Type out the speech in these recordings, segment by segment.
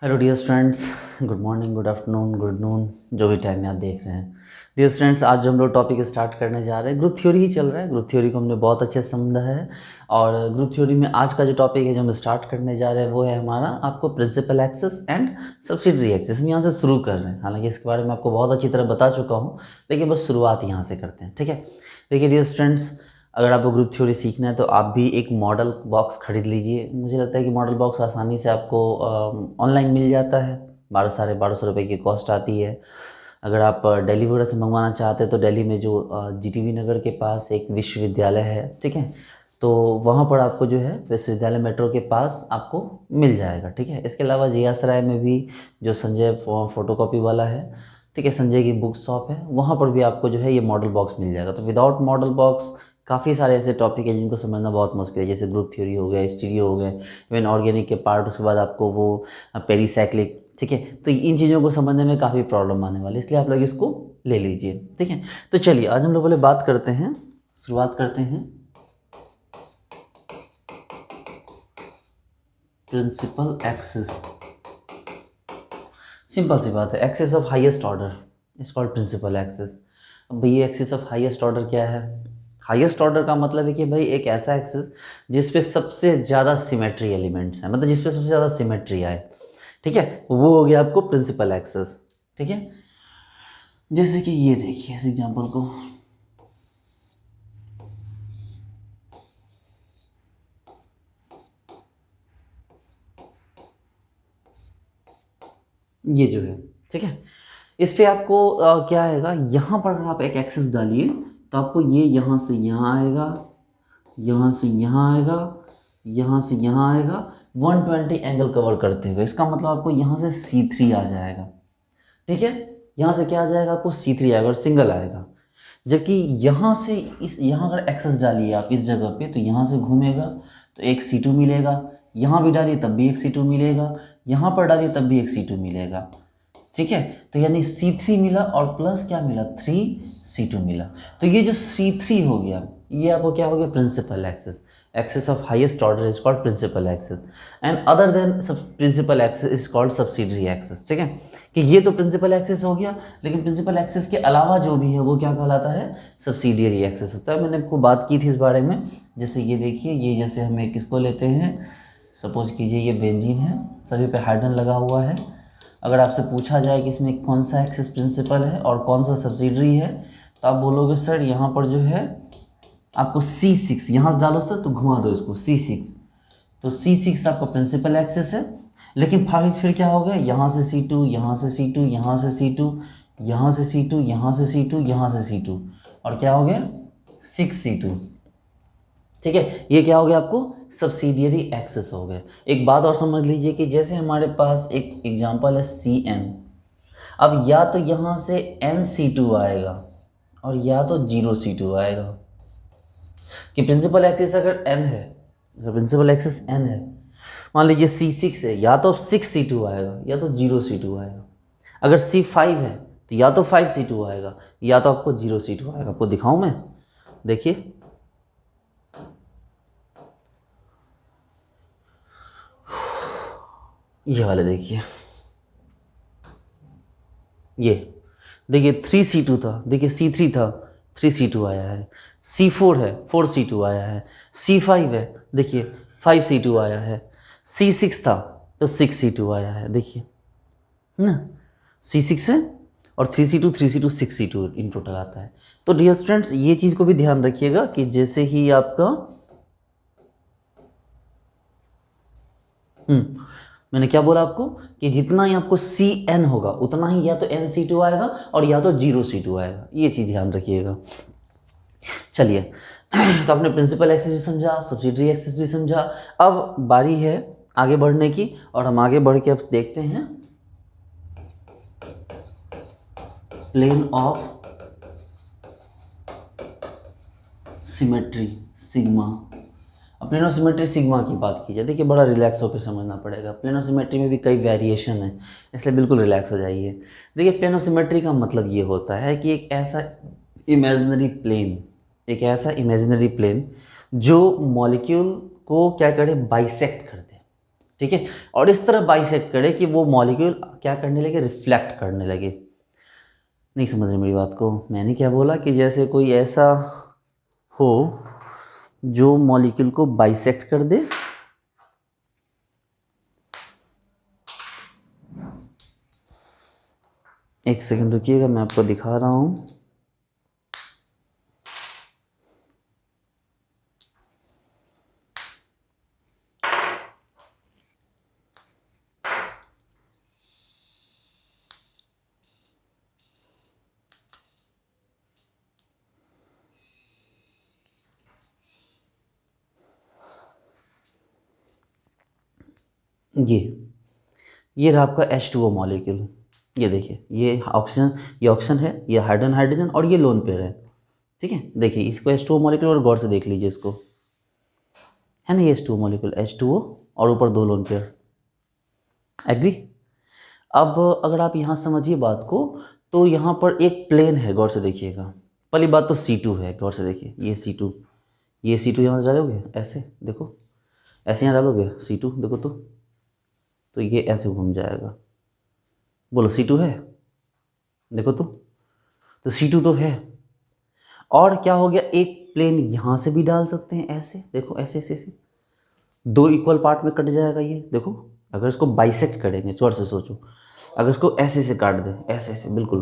Hello dear students, good morning, good afternoon, good noon, जो भी time में आप देख रहे हैं। डियर स्टूडेंट्स, आज हम लोग टॉपिक स्टार्ट करने जा रहे हैं। ग्रुप थ्योरी ही चल रहा है। ग्रुप थ्योरी को हमने बहुत अच्छे से समझा है और ग्रुप थ्योरी में आज का जो टॉपिक है जो हम स्टार्ट करने जा रहे हैं वो है हमारा आपको principal access and subsidiary axis. हम यहाँ से शुरू कर रहे हैं। हालांकि इसके बारे में आपको बहुत अच्छी तरह बता चुका हूँ, लेकिन बस शुरुआत यहाँ से करते हैं। ठीक है, देखिए डियर स्टूडेंट्स, अगर आपको ग्रुप थ्योरी सीखना है तो आप भी एक मॉडल बॉक्स खरीद लीजिए। मुझे लगता है कि मॉडल बॉक्स आसानी से आपको ऑनलाइन मिल जाता है। 1200-1250 रुपये की कॉस्ट आती है। अगर आप दिल्ली वगैरह से मंगवाना चाहते हैं तो दिल्ली में जो जीटीवी नगर के पास एक विश्वविद्यालय है, ठीक है, तो वहाँ पर आपको जो है विश्वविद्यालय मेट्रो के पास आपको मिल जाएगा। ठीक है, इसके अलावा जियासराय में भी जो संजय फोटोकॉपी वाला है, ठीक है, संजय की बुक शॉप है, वहाँ पर भी आपको जो है ये मॉडल बॉक्स मिल जाएगा। तो विदाउट मॉडल बॉक्स काफ़ी सारे ऐसे टॉपिक हैं जिनको समझना बहुत मुश्किल है, जैसे ग्रुप थ्योरी हो गया, स्टीरियो हो गए, इवन ऑर्गेनिक के पार्ट, उसके बाद आपको वो पेरीसाइक्लिक। ठीक है, तो इन चीज़ों को समझने में काफ़ी प्रॉब्लम आने वाली है, इसलिए आप लोग इसको ले लीजिए। ठीक है, तो चलिए आज हम लोग पहले बात करते हैं, शुरुआत करते हैं प्रिंसिपल एक्सेस। सिंपल सी बात है, axis of highest order is called principal axis. अब भाई एक्सेस ऑफ हाईएस्ट ऑर्डर क्या है? हाईएस्ट ऑर्डर का मतलब है कि भाई एक ऐसा एक्सेस जिस पे सबसे ज़्यादा सिमेट्री एलिमेंट्स हैं, मतलब जिस पे सबसे ज़्यादा सिमेट्री आए। ठीक है, वो हो गया आपको प्रिंसिपल एक्सेस। ठीक है, जैसे कि ये देखिए इस एग्जांपल को, ये जो है, ठीक है, इस पे आपको क्या आएगा, यहाँ पर अगर आप एक एक्सेस डालिए तो आपको ये यहाँ से यहाँ आएगा, यहाँ से यहाँ आएगा, यहाँ से यहाँ आएगा, 120 एंगल कवर करते हुए। इसका मतलब आपको यहाँ से C3 आ जाएगा। ठीक है, यहाँ से क्या आ जाएगा, आपको C3 आएगा और सिंगल आएगा। जबकि यहाँ से इस यहाँ अगर एक्सेस डालिए आप इस जगह पे तो यहाँ से घूमेगा तो एक C2 मिलेगा, यहाँ भी डालिए तब भी एक C2 मिलेगा, यहाँ पर डालिए तब भी एक C2 मिलेगा। ठीक है, तो यानी C3 मिला और प्लस क्या मिला, 3C2 मिला। तो ये जो C3 हो गया ये आपको क्या हो गया, principal axes. Axes of highest order is called principal access and other than sub principal axes is called subsidiary axes. ठीक है, कि ये तो प्रिंसिपल एक्सेस हो गया, लेकिन प्रिंसिपल एक्सेस के अलावा जो भी है वो क्या कहलाता है, सब्सिडियरी एक्सेस होता है। मैंने आपको बात की थी इस बारे में। जैसे ये देखिए, ये जैसे हम किसको लेते हैं, सपोज कीजिए ये बेंजीन है, सभी पे हाइड्रोजन लगा हुआ है। अगर आपसे पूछा जाए कि इसमें कौन सा एक्सेस प्रिंसिपल है और कौन सा सब्सिडरी है, तो आप बोलोगे सर यहाँ पर जो है आपको C6 यहाँ से डालो सर, तो घुमा दो इसको C6, तो C6 आपका प्रिंसिपल एक्सेस है। लेकिन फिर क्या हो गया, यहाँ से C2, यहाँ से C2, यहाँ से C2, यहाँ से C2, यहाँ से C2, यहाँ से C2, और क्या हो गया 6C2। ठीक है, ये क्या हो गया आपको, सब्सिडियरी एक्सेस हो गया। एक बात और समझ लीजिए कि जैसे हमारे पास एक एग्जांपल है CN, अब या तो यहाँ से NC2 आएगा और या तो 0C2 आएगा। कि प्रिंसिपल एक्सेस अगर n है, अगर प्रिंसिपल एक्सेस n है, मान लीजिए C6 है, या तो 6C2 आएगा या तो 0C2 आएगा। अगर C5 है तो या तो 5C2 आएगा या तो आपको 0C2 आएगा। आपको दिखाऊं मैं, देखिए ये वाले देखिए, ये देखिए 3C2 था, देखिए C3 था, 3C2 आया है, C4 है, 4C2 आया है, C5 है, देखिए 5C2 आया है, C6 था तो 6C2 आया है, देखिए ना, C6 है और 3C2, 3C2, 6C2 in total आता है। तो डियर स्टूडेंट्स, ये चीज़ को भी ध्यान रखिएगा कि जैसे ही आपका मैंने क्या बोला आपको कि जितना ही आपको CN होगा उतना ही या तो NC2 आएगा और या तो 0C2 आएगा। ये चीज़ ध्यान रखिएगा। चलिए, तो आपने प्रिंसिपल एक्सेस भी समझा, सब्सिडरी एक्सेस भी समझा। अब बारी है आगे बढ़ने की, और हम आगे बढ़ के अब देखते हैं प्लेन ऑफ सिमेट्री सिग्मा। अब प्लेन ऑफ सिमेट्री सिग्मा की बात की जाए, देखिए बड़ा रिलैक्स होकर समझना पड़ेगा। प्लेन ऑफ सिमेट्री में भी कई वेरिएशन है, इसलिए बिल्कुल रिलैक्स हो जाइए। देखिए प्लेन ऑफ सिमेट्री का मतलब ये होता है कि एक ऐसा इमेजिनरी प्लेन, एक ऐसा इमेजिनरी प्लेन जो मॉलिक्यूल को क्या करे, बाइसेक्ट कर दे। ठीक है, और इस तरह बाइसेक्ट करे कि वो मॉलिक्यूल क्या करने लगे, रिफ्लेक्ट करने लगे। नहीं समझ रहे मेरी बात को? मैंने क्या बोला कि जैसे कोई ऐसा हो जो मॉलिक्यूल को बाइसेक्ट कर दे, एक सेकंड रुकिएगा, मैं आपको दिखा रहा हूँ। ये रहा आपका H2O मॉलिक्यूल। ये देखिए, ये ऑक्सीजन है, ये हाइड्रोजन हाइड्रोजन, और ये लोन पेयर है। ठीक है, देखिए इसको H2O मॉलिक्यूल और गौर से देख लीजिए इसको, है ना, ये H2O मॉलिक्यूल, H2O और ऊपर 2 लोन पेयर। एग्री? अब अगर आप यहाँ समझिए बात को, तो यहाँ पर एक प्लेन है, गौर से देखिएगा। पहली बात तो C2 है, गौर से देखिए, ये C2, ये C2 यहाँ से डालोगे ऐसे, देखो ऐसे यहाँ डालोगे C2, देखो तो ये ऐसे घूम जाएगा। बोलो C2 है, देखो तो C2 तो है। और क्या हो गया, एक प्लेन यहाँ से भी डाल सकते हैं ऐसे, देखो ऐसे ऐसे ऐसे, 2 इक्वल पार्ट में कट जाएगा ये। देखो अगर इसको बाइसेक्ट करेंगे, जोर से सोचो, अगर इसको ऐसे ऐसे काट दें, ऐसे ऐसे बिल्कुल,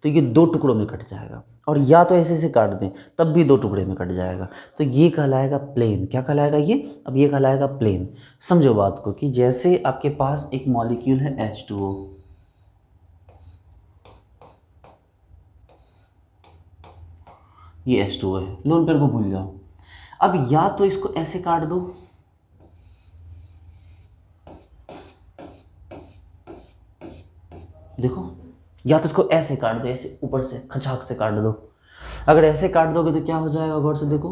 तो ये 2 टुकड़ों में कट जाएगा। और या तो ऐसे ऐसे काट दें तब भी 2 टुकड़े में कट जाएगा। तो ये कहलाएगा प्लेन। क्या कहलाएगा ये? अब ये कहलाएगा प्लेन। समझो बात को कि जैसे आपके पास एक मॉलिक्यूल है H2O, ये H2O है, लोन पेयर को भूल जाओ। अब या तो इसको ऐसे काट दो, देखो, या तो इसको ऐसे काट दो, ऐसे ऊपर से खचाक से काट दो। अगर ऐसे काट दोगे तो क्या हो जाएगा, गौर से देखो,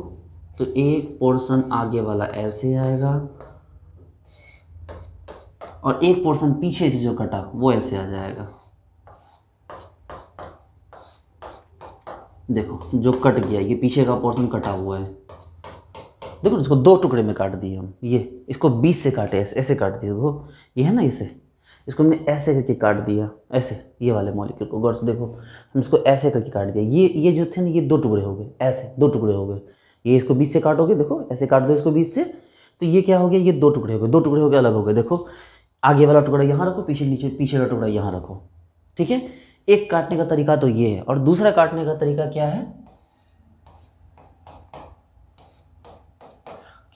तो एक पोर्शन आगे वाला ऐसे आएगा और एक पोर्शन पीछे से जो कटा वो ऐसे आ जाएगा। देखो जो कट गया, ये पीछे का पोर्शन कटा हुआ है। देखो इसको 2 टुकड़े में काट दिए हम, ये इसको 20 से काटे, ऐसे ऐसे काट दिए। देखो ये है ना, इसे इसको हमने ऐसे करके काट दिया, ऐसे, ये वाले मॉलिक्यूल को गौर से देखो, हम इसको ऐसे करके काट दिया। ये जो थे ना, ये 2 टुकड़े हो गए, ऐसे 2 टुकड़े हो गए। ये इसको 20 से काटोगे, देखो ऐसे काट दो इसको 20 से, तो ये क्या हो गया, ये 2 टुकड़े हो गए, 2 टुकड़े हो गए, अलग हो गए। देखो आगे वाला टुकड़ा यहाँ रखो, पीछे वाला टुकड़ा यहाँ रखो। ठीक है, एक काटने का तरीका तो ये है। और दूसरा काटने का तरीका क्या है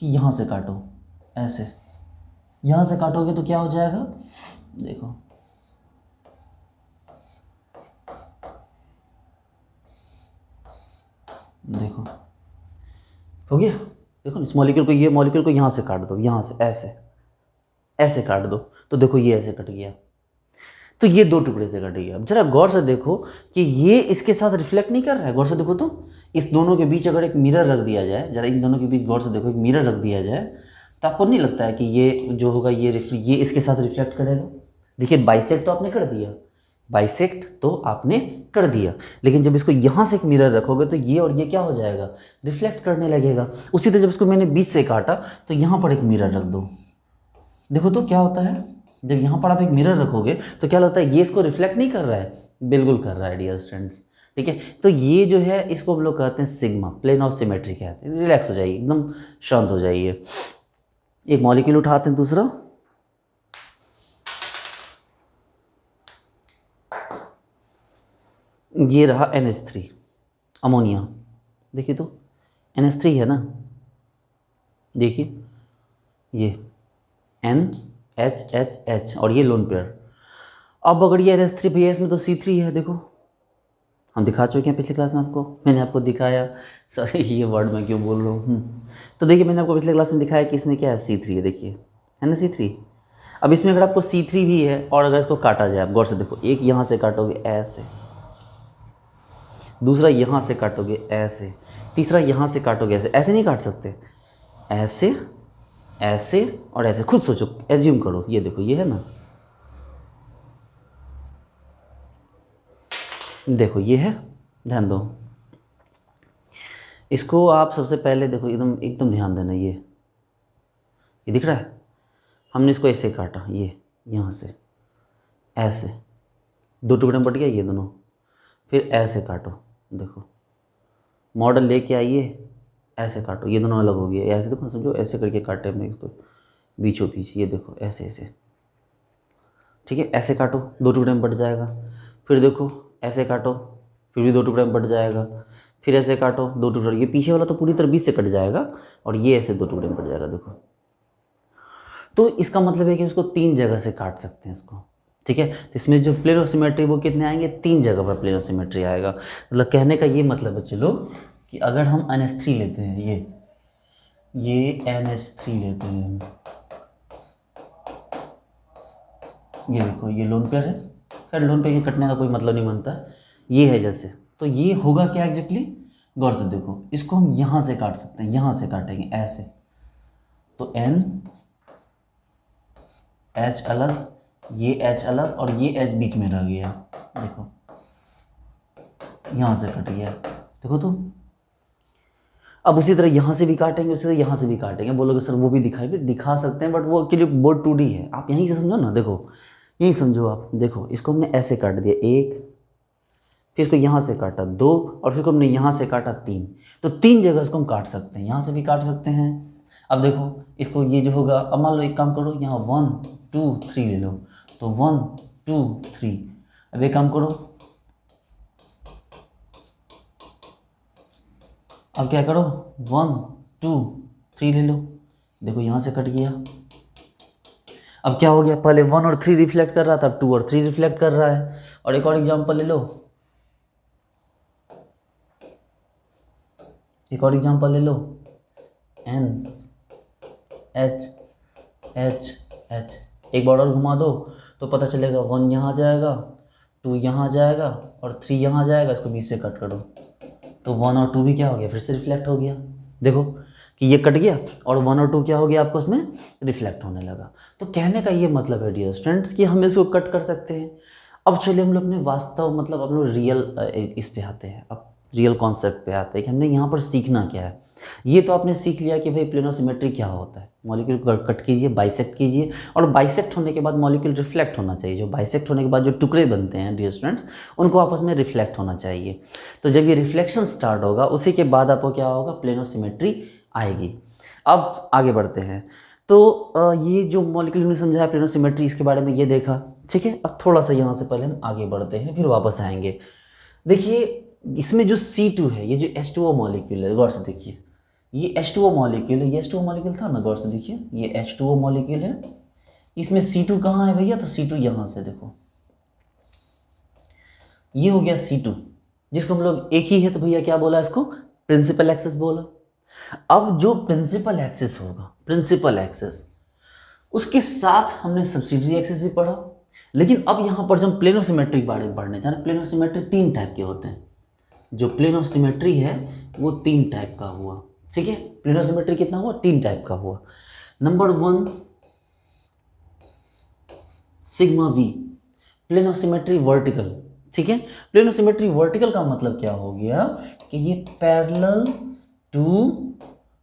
कि यहाँ से काटो, ऐसे यहाँ से काटोगे तो क्या हो जाएगा, देखो देखो हो गया। देखो इस मॉलिक्यूल को, ये मॉलिक्यूल को यहाँ से काट दो, यहाँ से ऐसे ऐसे काट दो, तो देखो ये ऐसे कट गया, तो ये 2 टुकड़े से कट गया। अब जरा गौर से देखो कि ये इसके साथ रिफ्लेक्ट नहीं कर रहा है। गौर से देखो तो इस दोनों के बीच अगर एक मिरर रख दिया जाए, जरा इन दोनों के बीच गौर से देखो, एक मिरर रख दिया जाए, तो आपको नहीं लगता है कि ये जो होगा ये इसके साथ रिफ्लेक्ट करेगा? देखिए बाइसेक्ट तो आपने कर दिया, बाइसेक्ट तो आपने कर दिया, लेकिन जब इसको यहाँ से एक मिरर रखोगे तो ये और ये क्या हो जाएगा, रिफ्लेक्ट करने लगेगा। उसी तरह जब इसको मैंने 20 से काटा तो यहाँ पर एक मिरर रख दो, देखो तो क्या होता है, जब यहाँ पर आप एक मिरर रखोगे तो क्या लगता है, ये इसको रिफ्लेक्ट नहीं कर रहा है? बिल्कुल कर रहा है डियर स्टूडेंट्स। ठीक है, तो ये जो है इसको हम लोग कहते हैं सिग्मा, प्लेन ऑफ सिमेट्री कहते हैं। रिलैक्स हो जाइए, एकदम शांत हो जाइए। एक मॉलिक्यूल उठाते हैं दूसरा, ये रहा NH3 अमोनिया। देखिए तो NH3 है ना, देखिए ये NHHH और ये लोन पेयर। अब अगर ये NH3 भी है, इसमें तो C3 है। देखो हम दिखा चुके हैं पिछले क्लास में, आपको मैंने आपको दिखाया, सॉरी ये वर्ड मैं क्यों बोल रहा हूँ। तो देखिए मैंने आपको पिछले क्लास में दिखाया कि इसमें क्या है, C3 है, देखिए है ना C3। अब इसमें अगर आपको C3 भी है और अगर इसको काटा जाए, आप गौर से देखो, एक यहाँ से काटोगे ऐसे, दूसरा यहाँ से काटोगे ऐसे, तीसरा यहाँ से काटोगे ऐसे। ऐसे नहीं काट सकते, ऐसे ऐसे और ऐसे। खुद सोचो, एज्यूम करो, ये देखो ये है ना, देखो ये है, ध्यान दो इसको। आप सबसे पहले देखो, एकदम एकदम ध्यान देना, ये दिख रहा है, हमने इसको ऐसे काटा, ये यहाँ से ऐसे 2 टुकड़े में बट गया ये दोनों, फिर ऐसे काटो, देखो मॉडल लेके आइए, ऐसे काटो, ये दोनों अलग हो गए, ऐसे देखो समझो, ऐसे करके काटे हमने इसको बीचों बीच, ये देखो ऐसे ऐसे, ठीक है, ऐसे काटो 2 टुकड़े में बट जाएगा। फिर देखो ऐसे काटो, फिर भी 2 टुकड़े में बट जाएगा, फिर ऐसे काटो 2 टुकड़े, ये पीछे वाला तो पूरी तरह बीच से कट जाएगा और ये ऐसे 2 टुकड़े में बट जाएगा, देखो। तो इसका मतलब है कि उसको 3 जगह से काट सकते हैं इसको, ठीक है। तो इसमें जो प्लेन ऑफ सिमेट्री वो कितने आएंगे, 3 जगह पर प्लेन ऑफ सिमेट्री आएगा। मतलब कहने का ये मतलब है चलो कि अगर हम NH3 लेते हैं, ये NH3 लेते हैं, ये देखो ये लोन पेयर है, खैर लोन पेयर के कटने का कोई मतलब नहीं बनता, ये है जैसे, तो ये होगा क्या एग्जैक्टली, गौर से देखो, इसको हम यहाँ से काट सकते हैं, यहाँ से काटेंगे ऐसे, तो NH अलग, ये H अलग और ये H बीच में रह गया, देखो यहाँ से कट गया, देखो। तो अब उसी तरह यहाँ से भी काटेंगे, उसी तरह यहाँ से भी काटेंगे। बोलोगे सर वो भी दिखा सकते हैं, बट वो के लिए बोर्ड 2D है, आप यहीं से समझो ना, देखो यहीं समझो आप, देखो इसको हमने ऐसे काट दिया 1, फिर इसको यहाँ से काटा 2 और फिर हमने यहाँ से काटा 3, तो 3 जगह इसको हम काट सकते हैं, यहाँ से भी काट सकते हैं। अब देखो इसको ये जो होगा, अब मान लो एक काम करो, यहाँ 1 2 3 ले लो, तो 1 2 3, अब एक काम करो, अब क्या करो 1 2 3 ले लो, देखो यहाँ से कट गया। अब क्या हो गया, पहले 1 और 3 रिफ्लेक्ट कर रहा था, अब 2 और 3 रिफ्लेक्ट कर रहा है। और एक और एग्जांपल ले लो, एक और एग्जांपल ले लो, N H H H, एक बार और घुमा दो तो पता चलेगा 1 यहाँ जाएगा, 2 यहाँ जाएगा और 3 यहाँ जाएगा, इसको बीच से कट करो, तो 1 और 2 भी क्या हो गया, फिर से रिफ्लेक्ट हो गया। देखो कि ये कट गया और 1 और 2 क्या हो गया, आपको उसमें रिफ्लेक्ट होने लगा। तो कहने का ये मतलब है डियर स्टूडेंट्स कि हम इसको कट कर सकते हैं। अब चलिए हम लोग अपने वास्तव मतलब हम लोग रियल इस पे आते हैं, अब रियल कॉन्सेप्ट पे आते हैं कि हमने यहाँ पर सीखना क्या है। ये तो आपने सीख लिया कि भाई प्लेन ऑफ सिमेट्री क्या होता है, मॉलिक्यूल को कट कीजिए, बाइसेक्ट कीजिए, और बाइसेक्ट होने के बाद मॉलिक्यूल रिफ्लेक्ट होना चाहिए। जो बाइसेक्ट होने के बाद जो टुकड़े बनते हैं डियर स्टूडेंट्स, उनको आपस में रिफ्लेक्ट होना चाहिए। तो जब ये रिफ्लेक्शन स्टार्ट होगा उसी के बाद आपको क्या होगा, प्लेन ऑफ सिमेट्री आएगी। अब आगे बढ़ते हैं। तो ये जो मॉलिक्यूल हमने समझाया प्लेन ऑफ सिमेट्री, इसके बारे में ये देखा, ठीक है। अब थोड़ा सा यहाँ से पहले हम आगे बढ़ते हैं, फिर वापस आएंगे। देखिए इसमें जो C2 है, ये जो H2O मॉलिक्यूल है, गौर से देखिए, ये H2O मॉलिक्यूल है, ये H2O मॉलिक्यूल था ना, गौर से देखिए ये H2O मॉलिक्यूल है, इसमें C2 कहाँ है भैया, तो C2 यहाँ से देखो, ये हो गया C2, जिसको हम लोग एक ही है तो भैया क्या बोला इसको, प्रिंसिपल एक्सिस बोला। अब जो प्रिंसिपल एक्सिस होगा, प्रिंसिपल एक्सिस, उसके साथ हमने सब्सिडियरी एक्सिस भी पढ़ा, लेकिन अब यहाँ पर जो हम प्लेन ऑफ सिमेट्री के बारे में पढ़ने जा रहे हैं, प्लेन ऑफ सिमेट्री 3 टाइप के होते हैं। जो प्लेन ऑफ सिमेट्री है वो 3 टाइप का हुआ, ठीक है। प्लेन ऑफ सिमेट्री कितना हुआ, 3 टाइप का हुआ। Number 1 sigma V, plane of symmetry vertical, ठीक है। प्लेन ऑफ सिमेट्री वर्टिकल का मतलब क्या हो गया कि ये पैरेलल टू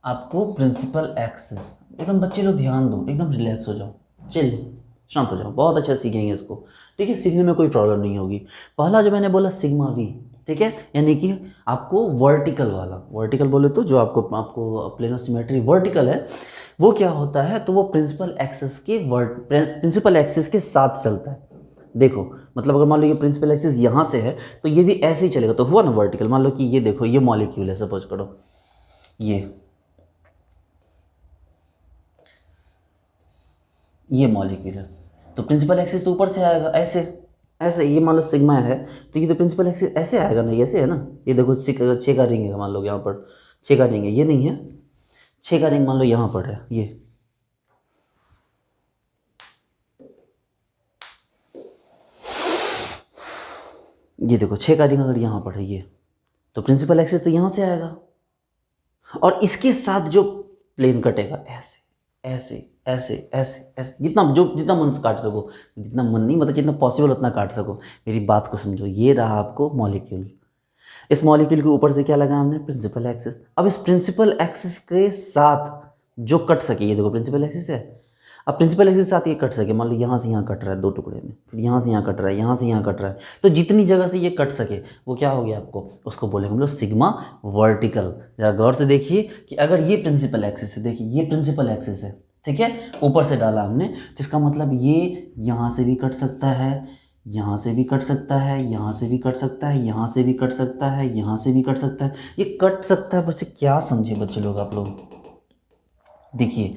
आपको प्रिंसिपल एक्सिस। एकदम बच्चे लोग ध्यान दो, एकदम रिलैक्स हो जाओ, चिल, शांत हो जाओ, बहुत अच्छा सीखेंगे इसको, ठीक है। सीखने में कोई प्रॉब्लम नहीं होगी। पहला जो मैंने बोला सिग्मा V, ठीक है, यानी कि आपको वर्टिकल वाला, वर्टिकल बोले तो जो आपको प्लेन ऑफ सिमेट्री वर्टिकल है वो क्या होता है, तो वो प्रिंसिपल एक्सिस के साथ चलता है। देखो मतलब अगर मान लो ये प्रिंसिपल एक्सिस यहाँ से है तो ये भी ऐसे ही चलेगा, तो हुआ ना वर्टिकल। मान लो कि ये देखो ये मॉलिक्यूल है, सपोज करो ये मॉलिक्यूल है, तो प्रिंसिपल एक्सिस तो ऊपर से आएगा ऐसे ऐसे, ये मान लो सिग्मा है तो ये तो प्रिंसिपल एक्सिस ऐसे आएगा ना, ऐसे है ना। ये देखो 6 का रिंग है, मान लो यहाँ पर 6 का रिंग है, ये नहीं है 6 का रिंग, मान लो यहाँ पर है ये देखो 6 का रिंग अगर यहाँ पर है ये, तो प्रिंसिपल एक्सिस तो यहाँ से आएगा, और इसके साथ जो प्लेन कटेगा ऐसे ऐसे ऐसे ऐसे ऐसे, जितना मन से काट सको, जितना मन नहीं मतलब जितना पॉसिबल उतना काट सको। मेरी बात को समझो, ये रहा आपको मॉलिक्यूल, इस मॉलिक्यूल के ऊपर से क्या लगा हमने, प्रिंसिपल एक्सिस। अब इस प्रिंसिपल एक्सिस के साथ जो कट सके, ये देखो प्रिंसिपल एक्सिस है, अब प्रिंसिपल एक्सिस के साथ ये कट सके, मान लो यहाँ से यहाँ कट रहा है 2 टुकड़े में, फिर यहाँ से यहाँ कट रहा है, यहाँ से यहाँ कट रहा है, तो जितनी जगह से ये कट सके वो क्या हो गया आपको, उसको बोलेंगे हम लोग सिग्मा वर्टिकल। जरा गौर से देखिए कि अगर ये प्रिंसिपल एक्सिस है, देखिए ये प्रिंसिपल एक्सिस है, ठीक है, ऊपर से डाला हमने, तो इसका मतलब ये यहाँ से भी कट सकता है, यहाँ से भी कट सकता है, यहाँ से भी कट सकता है, यहाँ से भी कट सकता है, यहाँ से भी कट सकता है, ये कट सकता है। बच्चे क्या समझे बच्चे लोग, आप लोग देखिए,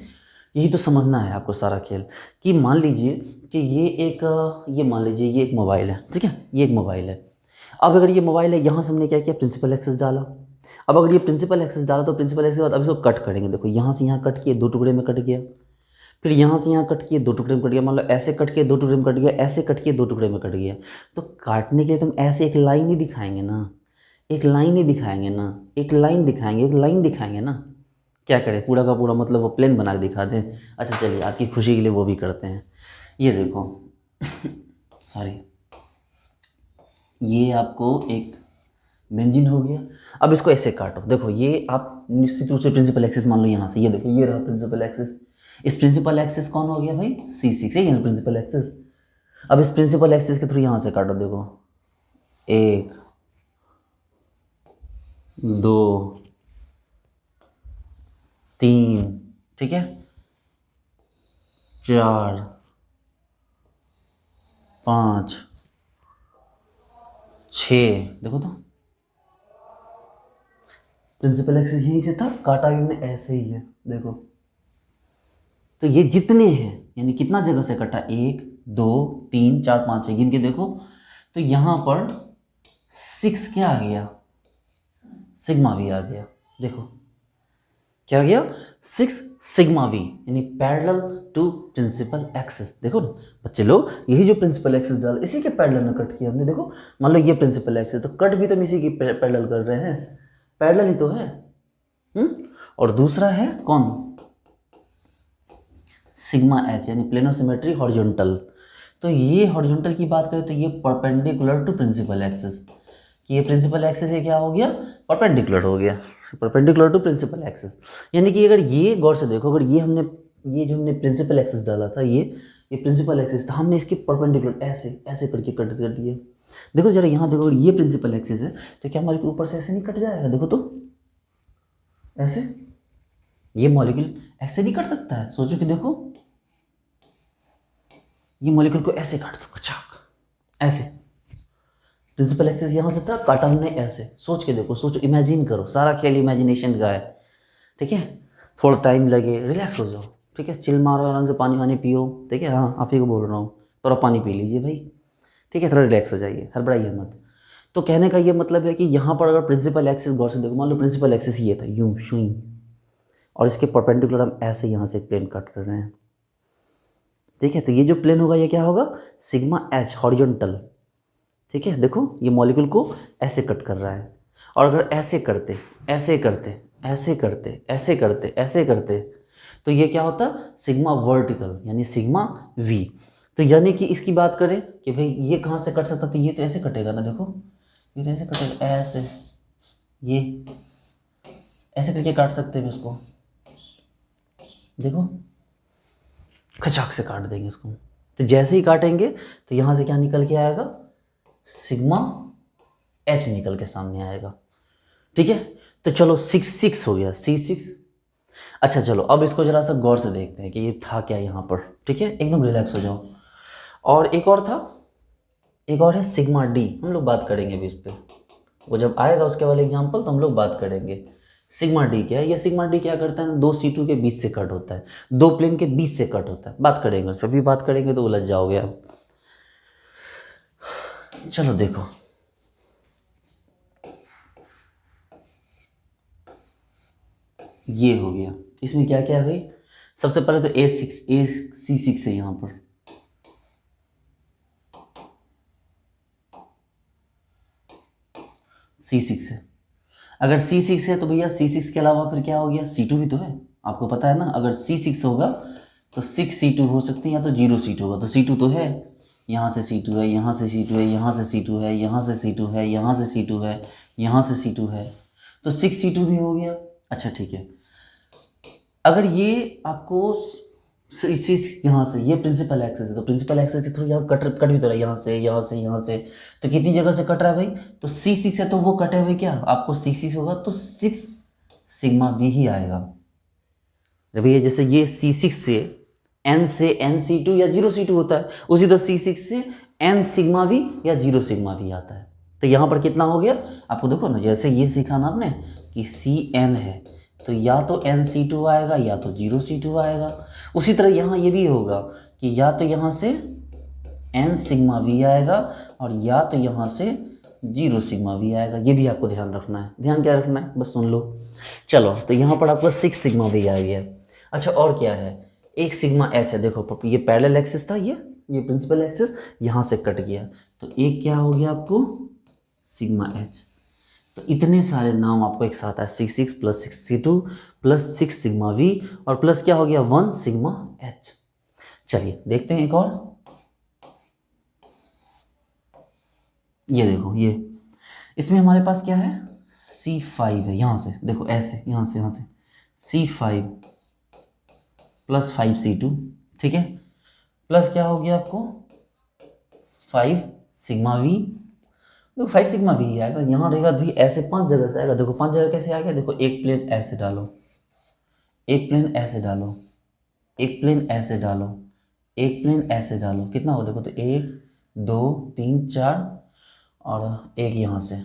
यही तो समझना है आपको सारा खेल, कि मान लीजिए कि ये मान लीजिए ये एक मोबाइल है, ठीक है, ये एक मोबाइल है। अब अगर ये मोबाइल है, यहाँ से हमने क्या किया, प्रिंसिपल एक्सिस डाला। अब अगर ये प्रिंसिपल एक्सिस डाला तो प्रिंसिपल एक्सिस के बाद अब इसको कट करेंगे, देखो यहाँ से यहाँ कट किए 2 टुकड़े में कट गया, फिर यहाँ से यहाँ कट किए 2 टुकड़े में कट गया, मान लो ऐसे कट किए 2 टुकड़े में कट गया, ऐसे कट किए 2 टुकड़े में कट गया। तो काटने के लिए तुम ऐसे एक लाइन ही दिखाएंगे ना, एक लाइन ही दिखाएंगे ना, एक लाइन दिखाएंगे, एक लाइन दिखाएंगे ना। क्या करें, पूरा का पूरा मतलब वो प्लेन बना के दिखा दें? अच्छा चलिए, आपकी खुशी के लिए वो भी करते हैं। ये देखो सॉरी, ये आपको एक बेंजीन हो गया। अब इसको ऐसे काटो, देखो ये आप निश्चित रूप से प्रिंसिपल एक्सिस मान लो यहाँ से, ये देखो ये रहा प्रिंसिपल एक्सिस। इस प्रिंसिपल एक्सिस कौन हो गया भाई, C6 है ये प्रिंसिपल एक्सिस। अब इस प्रिंसिपल एक्सिस के थ्रू यहाँ से काटो, देखो 1 2 3, ठीक है, 4 5 6, देखो तो प्रिंसिपल एक्सिस यहीं से था, काटा भी हमने ऐसे ही है, देखो। तो ये जितने हैं, यानी कितना जगह से कटा, 1 2 3 4 5 6, गिन के देखो। तो यहाँ पर 6 क्या आ गया, सिग्मा वी आ गया। देखो क्या आ गया, 6 सिग्मा वी, यानी पैरेलल टू प्रिंसिपल एक्सिस। देखो ना बच्चे लोग, यही जो प्रिंसिपल एक्सिस डाल इसी के पैरेलल में कट किया हमने। देखो मान लो ये प्रिंसिपल एक्सिस, तो कट भी तो हम इसी की पैरेलल कर रहे हैं, पैरेलल ही तो है। और दूसरा है कौन, सिग्मा एच, यानी प्लेनोसिमेट्री हॉरिजॉन्टल। तो ये हॉरिजॉन्टल की बात करें तो ये परपेंडिकुलर टू प्रिंसिपल एक्सिस, कि ये प्रिंसिपल एक्सिस है क्या हो गया, परपेंडिकुलर हो गया, परपेंडिकुलर टू प्रिंसिपल एक्सिस। यानी कि अगर ये गौर से देखो, अगर ये हमने ये जो हमने प्रिंसिपल एक्सिस डाला था, ये प्रिंसिपल एक्सिस था, हमने इसके परपेंडिकुलर ऐसे ऐसे करके कट कर दिए। देखो जरा यहाँ देखो, अगर ये प्रिंसिपल एक्सिस है तो क्या मॉलिक्यूल ऊपर से ऐसे नहीं कट जाएगा, देखो तो ऐसे, ये मॉलिक्यूल ऐसे नहीं कट सकता है, सोचो कि देखो ये मॉलिक्यूल को ऐसे काट दो, कचाक ऐसे, प्रिंसिपल एक्सिस यहाँ से था, काटा हमने ऐसे। सोच के देखो, सोचो, इमेजिन करो, सारा खेल इमेजिनेशन का है, ठीक है। थोड़ा टाइम लगे, रिलैक्स हो जाओ, ठीक है, चिल मारो, आराम से पानी वानी पियो, ठीक है, हाँ आप ही को बोल रहा हूँ, थोड़ा पानी पी लीजिए भाई, ठीक है, थोड़ा रिलैक्स हो जाइए, हड़बड़ाइए मत। तो कहने का ये मतलब है कि यहाँ पर अगर प्रिंसिपल एक्सिस गौर से देखो, मान लो प्रिंसिपल एक्सिस ये था यूं शुई, और इसके परपेंडिकुलर हम ऐसे यहाँ से प्लेन कट कर रहे हैं, ठीक है। तो ये जो प्लेन होगा ये क्या होगा, सिग्मा एच हॉरिजॉन्टल, ठीक है। देखो ये मॉलिक्यूल को ऐसे कट कर रहा है, और अगर ऐसे करते ऐसे करते ऐसे करते ऐसे करते ऐसे करते, तो ये क्या होता, सिग्मा वर्टिकल, यानी सिग्मा वी। तो यानी कि इसकी बात करें कि भाई ये कहाँ से कट सकता, तो ये तो ऐसे कटेगा ना, देखो ये तो ऐसे कटेगा, ऐसे, ये ऐसे करके काट सकते हैं इसको, देखो खचाक से काट देंगे इसको। तो जैसे ही काटेंगे तो यहाँ से क्या निकल के आएगा, सिग्मा एच निकल के सामने आएगा, ठीक है। तो चलो 6 हो गया, C6। अच्छा चलो अब इसको जरा सा गौर से देखते हैं कि ये था क्या यहाँ पर, ठीक है, एकदम रिलैक्स हो जाओ। और एक और था, एक और है सिग्मा डी, हम लोग बात करेंगे अभी इस पर, वो जब आएगा उसके वाले एग्जाम्पल तो हम लोग बात करेंगे। सिग्मा डी क्या है, ये सिग्मा डी क्या करता है, 2 C2 के बीच से कट होता है, 2 प्लेन के बीच से कट होता है, बात करेंगे उस पर भी, बात करेंगे तो उलझ जाओगे आप। चलो देखो, ये हो गया, इसमें क्या क्या है भाई, सबसे पहले तो C6 है यहाँ पर, C6 है। अगर C6 है तो भैया C6 के अलावा फिर क्या हो गया, C2 भी तो है, आपको पता है ना। अगर C6 होगा तो 6 C2 हो सकते हैं, या तो 0 C2 होगा, तो C2 तो है, यहाँ से C2 है, यहाँ से C2 है, यहाँ से C2 है, यहाँ से C2 है, यहाँ से C2 है, यहाँ से C2 है, तो 6 C2 भी हो गया। अच्छा ठीक है, अगर ये आपको इसी यहाँ से ये प्रिंसिपल एक्सिस है, तो प्रिंसिपल एक्सिस के थ्रू यहाँ कट भी तो रहा है, यहाँ से यहाँ से यहाँ से, तो कितनी जगह से कट रहा है भाई, तो C6 है तो वो कटे हुए क्या आपको C6 होगा तो 6 सिग्मा V ही आएगा। भैया जैसे ये C6 से NC2 या 0C2 होता है, उसी तरह C6 से N सिग्मा V या 0 सिग्मा V आता है। तो यहाँ पर कितना हो गया आपको देखो ना, जैसे ये सीखा ना आपने कि CN है तो या तो NC2 आएगा या तो 0C2 आएगा। उसी तरह यहाँ ये भी होगा कि या तो यहाँ से N सिग्मा V आएगा और या तो यहाँ से 0 सिग्मा V आएगा। ये भी आपको ध्यान रखना है। ध्यान क्या रखना है बस सुन लो। चलो तो यहाँ पर आपका 6 सिग्मा V आ गया। अच्छा और क्या है, एक सिग्मा H है। देखो ये पैरेलल एक्सिस था, ये प्रिंसिपल एक्सिस यहाँ से कट गया, तो एक क्या हो गया आपको सिग्मा H। तो इतने सारे नाम आपको एक साथ है, C6 plus 6C2 plus 6 sigma V और प्लस क्या हो गया 1 सिग्मा H। चलिए देखते हैं एक और। ये देखो ये इसमें हमारे पास क्या है C5 है, यहाँ से देखो ऐसे यहाँ से C5 प्लस 5C2, ठीक है, प्लस क्या हो गया आपको 5 सिग्मा V। देखो 5 सिग्मा V ही आएगा, यहाँ रहेगा भी ऐसे 5 जगह से आएगा। देखो 5 जगह कैसे आएगा, देखो एक प्लेन ऐसे डालो, एक प्लेन ऐसे डालो, एक प्लेन ऐसे डालो, एक प्लेन ऐसे डालो, कितना हो देखो तो 1 2 3 4 और एक यहाँ से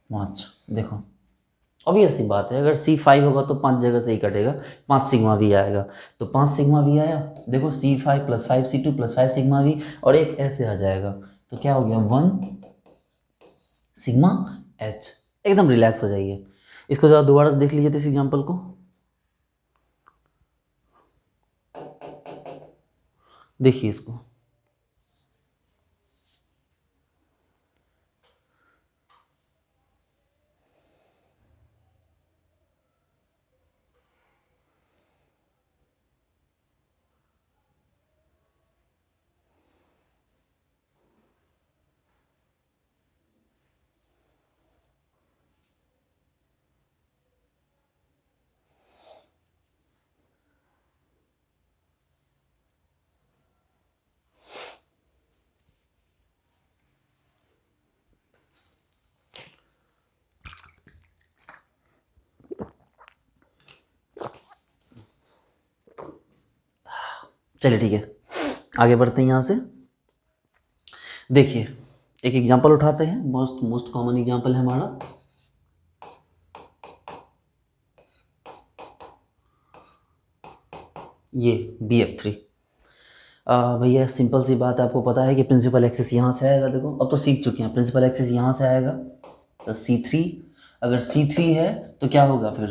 5। देखो ऑब्वियस सी बात है, अगर C5 होगा तो 5 जगह से ही कटेगा, 5 सिग्मा V आएगा। तो 5 सिग्मा V आया, देखो C5 plus 5C2 plus 5 sigma V और एक ऐसे आ जाएगा, तो क्या हो गया 1 सिग्मा H। एकदम रिलैक्स हो जाइए। इसको जरा दोबारा देख लीजिए तो इस एग्जाम्पल को, देखिए इसको। चलिए ठीक है, आगे बढ़ते हैं यहाँ से। देखिए एक एग्जांपल उठाते हैं, मोस्ट कॉमन एग्जांपल है हमारा, ये BF3। भैया सिंपल सी बात है, आपको पता है कि प्रिंसिपल एक्सिस यहाँ से आएगा। देखो अब तो सीख चुके हैं, प्रिंसिपल एक्सिस यहाँ से आएगा तो C3, अगर C3 है तो क्या होगा फिर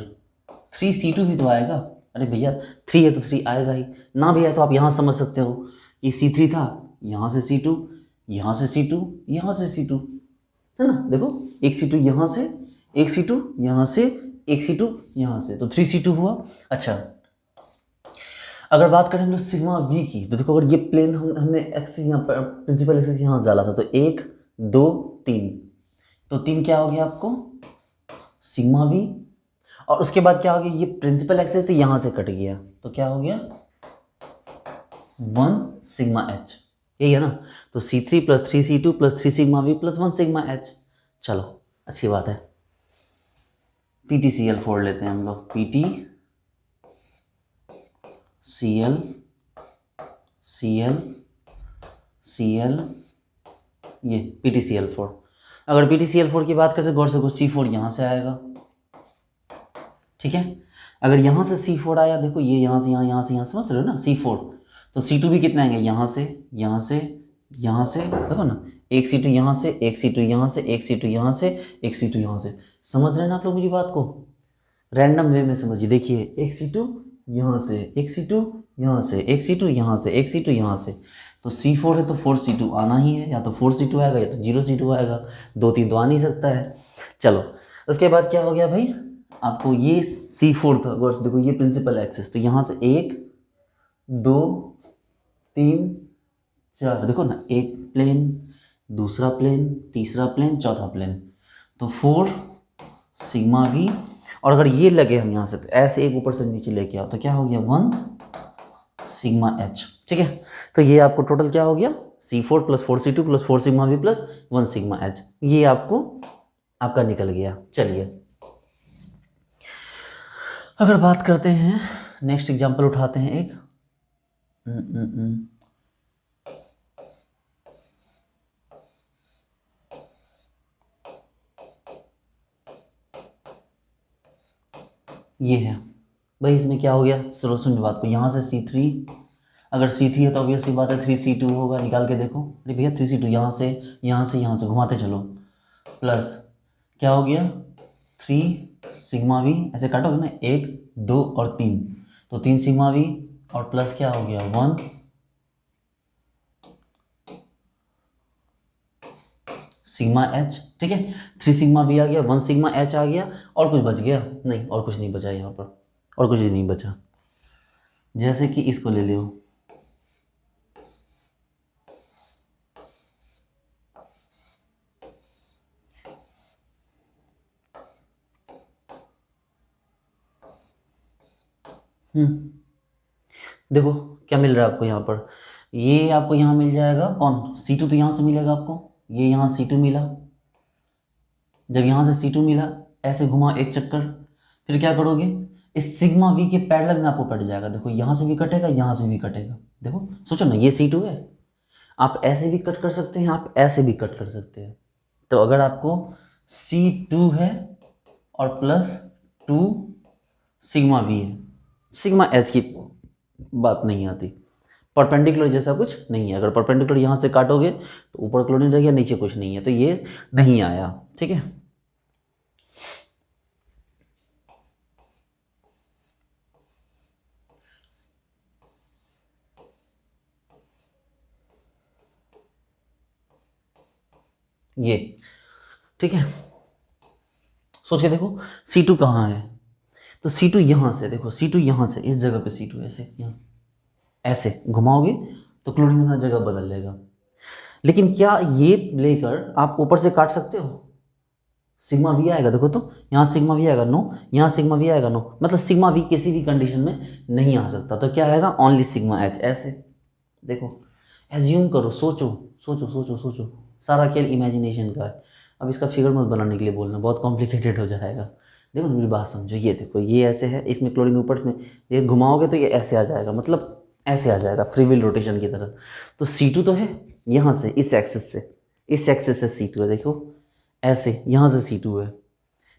3C2 भी तो आएगा। अरे भैया 3 है तो 3 आएगा ही ना भैया, तो आप यहाँ समझ सकते हो कि C3 था, यहाँ से C2, यहाँ से C2, यहाँ से C2, है ना। देखो एक C2 यहाँ से, एक C2 यहाँ से, एक C2 यहाँ से, तो 3C2 हुआ। अच्छा अगर बात करें हम लोग सिग्मा V की, तो देखो अगर ये प्लेन हमने एक्सिस यहाँ पर प्रिंसिपल एक्सिस यहाँ डाला था, तो 1 2 3, तो 3 क्या हो गया आपको सिग्मा V, और उसके बाद क्या हो गया ये प्रिंसिपल एक्सिस तो यहाँ से कट गया, तो क्या हो गया 1 सिग्मा H। यही है ना, तो C3 plus 3C2 plus 3 sigma V plus 1 sigma H। चलो अच्छी बात है, PTCL फोड़ लेते हैं हम लोग, PTCL CL ये PTCL4। अगर PTCL4 की बात करते गौर से C4 यहाँ से आएगा, ठीक है। अगर यहाँ से C4 आया, देखो ये यहाँ से यहाँ से यहाँ समझ रहे हो ना C4, तो C2 भी कितने आएंगे यहाँ से यहाँ से यहाँ से, देखो ना एक C2 यहाँ से, एक C2 यहाँ से, एक C2 यहाँ से, एक C2 यहाँ से। समझ रहे हैं ना आप लोग मेरी बात को, रैंडम वे में समझिए। देखिए एक C2 यहाँ से, एक C2 यहाँ से, एक C2 यहाँ से, एक C2 यहाँ से, तो C4 है तो 4C2 आना ही है, या तो 4C2 आएगा या तो 0C2 आएगा, 2 3 तो आ नहीं सकता है। चलो उसके बाद क्या हो गया भाई, आपको ये C4 था, देखो ये प्रिंसिपल एक्सिस, तो यहाँ से 1 2 3 4, देखो ना एक प्लेन, दूसरा प्लेन, तीसरा प्लेन, चौथा प्लेन, तो 4 सिग्मा V। और अगर ये लगे हम यहाँ से, तो ऐसे एक ऊपर से नीचे लेके आओ, तो क्या हो गया 1 सिग्मा एच। ठीक है, तो ये आपको टोटल क्या हो गया, C4 + 4C2 + 4 sigma V + 1 sigma H, ये आपको आपका निकल गया। चलिए अगर बात करते हैं, नेक्स्ट एग्जांपल उठाते हैं एक। ये है भाई, इसमें क्या हो गया, चलो सुन बात को, यहाँ से C3, अगर C3 है तो ऑब्वियसली बात है 3C2 होगा, निकाल के देखो। अरे भैया 3C2 यहाँ से यहाँ से यहाँ से घुमाते चलो, प्लस क्या हो गया 3 सिग्मा V, ऐसे काटोगे ना 1 2 और 3, तो 3 सिग्मा V और प्लस क्या हो गया 1 सिग्मा एच। ठीक है, 3 सिग्मा V आ गया, 1 सिग्मा एच आ गया, और कुछ बच गया नहीं, और कुछ नहीं बचा यहाँ पर, और कुछ नहीं बचा। जैसे कि इसको ले लो, देखो क्या मिल रहा है आपको यहाँ पर, ये आपको यहाँ मिल जाएगा कौन, C2 तो यहाँ से मिलेगा आपको, ये यहाँ C2 मिला, जब यहाँ से C2 मिला ऐसे घुमा एक चक्कर, फिर क्या करोगे, इस सिग्मा V के पैरेलल में आपको कट जाएगा, देखो यहाँ से भी कटेगा, यहाँ से भी कटेगा, देखो सोचो ना, ये C2 है, आप ऐसे भी कट कर सकते हैं, आप ऐसे भी कट कर सकते हैं। तो अगर आपको C2 है और प्लस 2 सिग्मा V है, सिग्मा H की बात नहीं आती, परपेंडिकुलर जैसा कुछ नहीं है, अगर परपेंडिकुलर यहाँ से काटोगे तो ऊपर क्लोरीन रह गया, नीचे कुछ नहीं है, तो ये नहीं आया। ठीक है, ये ठीक है, सोच के देखो C2 कहाँ है, तो C2 यहाँ से, देखो C2 यहाँ से, इस जगह पे C2 ऐसे यहाँ ऐसे घुमाओगे तो क्लोरीन अपना जगह बदल लेगा। लेकिन क्या ये लेकर आप ऊपर से काट सकते हो, सिग्मा V आएगा, देखो तो यहाँ सिग्मा V आएगा नो, यहाँ सिग्मा V आएगा नो, मतलब सिग्मा V किसी भी कंडीशन में नहीं आ सकता, तो क्या आएगा ओनली सिग्मा H। ऐसे देखो, एज्यूम करो, सोचो सोचो सोचो सोचो, सारा खेल इमेजिनेशन का है। अब इसका फिगर मत बनाने के लिए बोलना, बहुत कॉम्प्लिकेटेड हो जाएगा। देखो मेरी बात समझो, ये देखो ये ऐसे है, इसमें क्लोरीन ऊपर में, ये घुमाओगे तो ये ऐसे आ जाएगा, मतलब ऐसे आ जाएगा फ्री व्हील रोटेशन की तरह। तो C2 तो है यहाँ से, इस एक्सिस से, इस एक्सिस से C2 है, देखो ऐसे यहाँ से C2 है,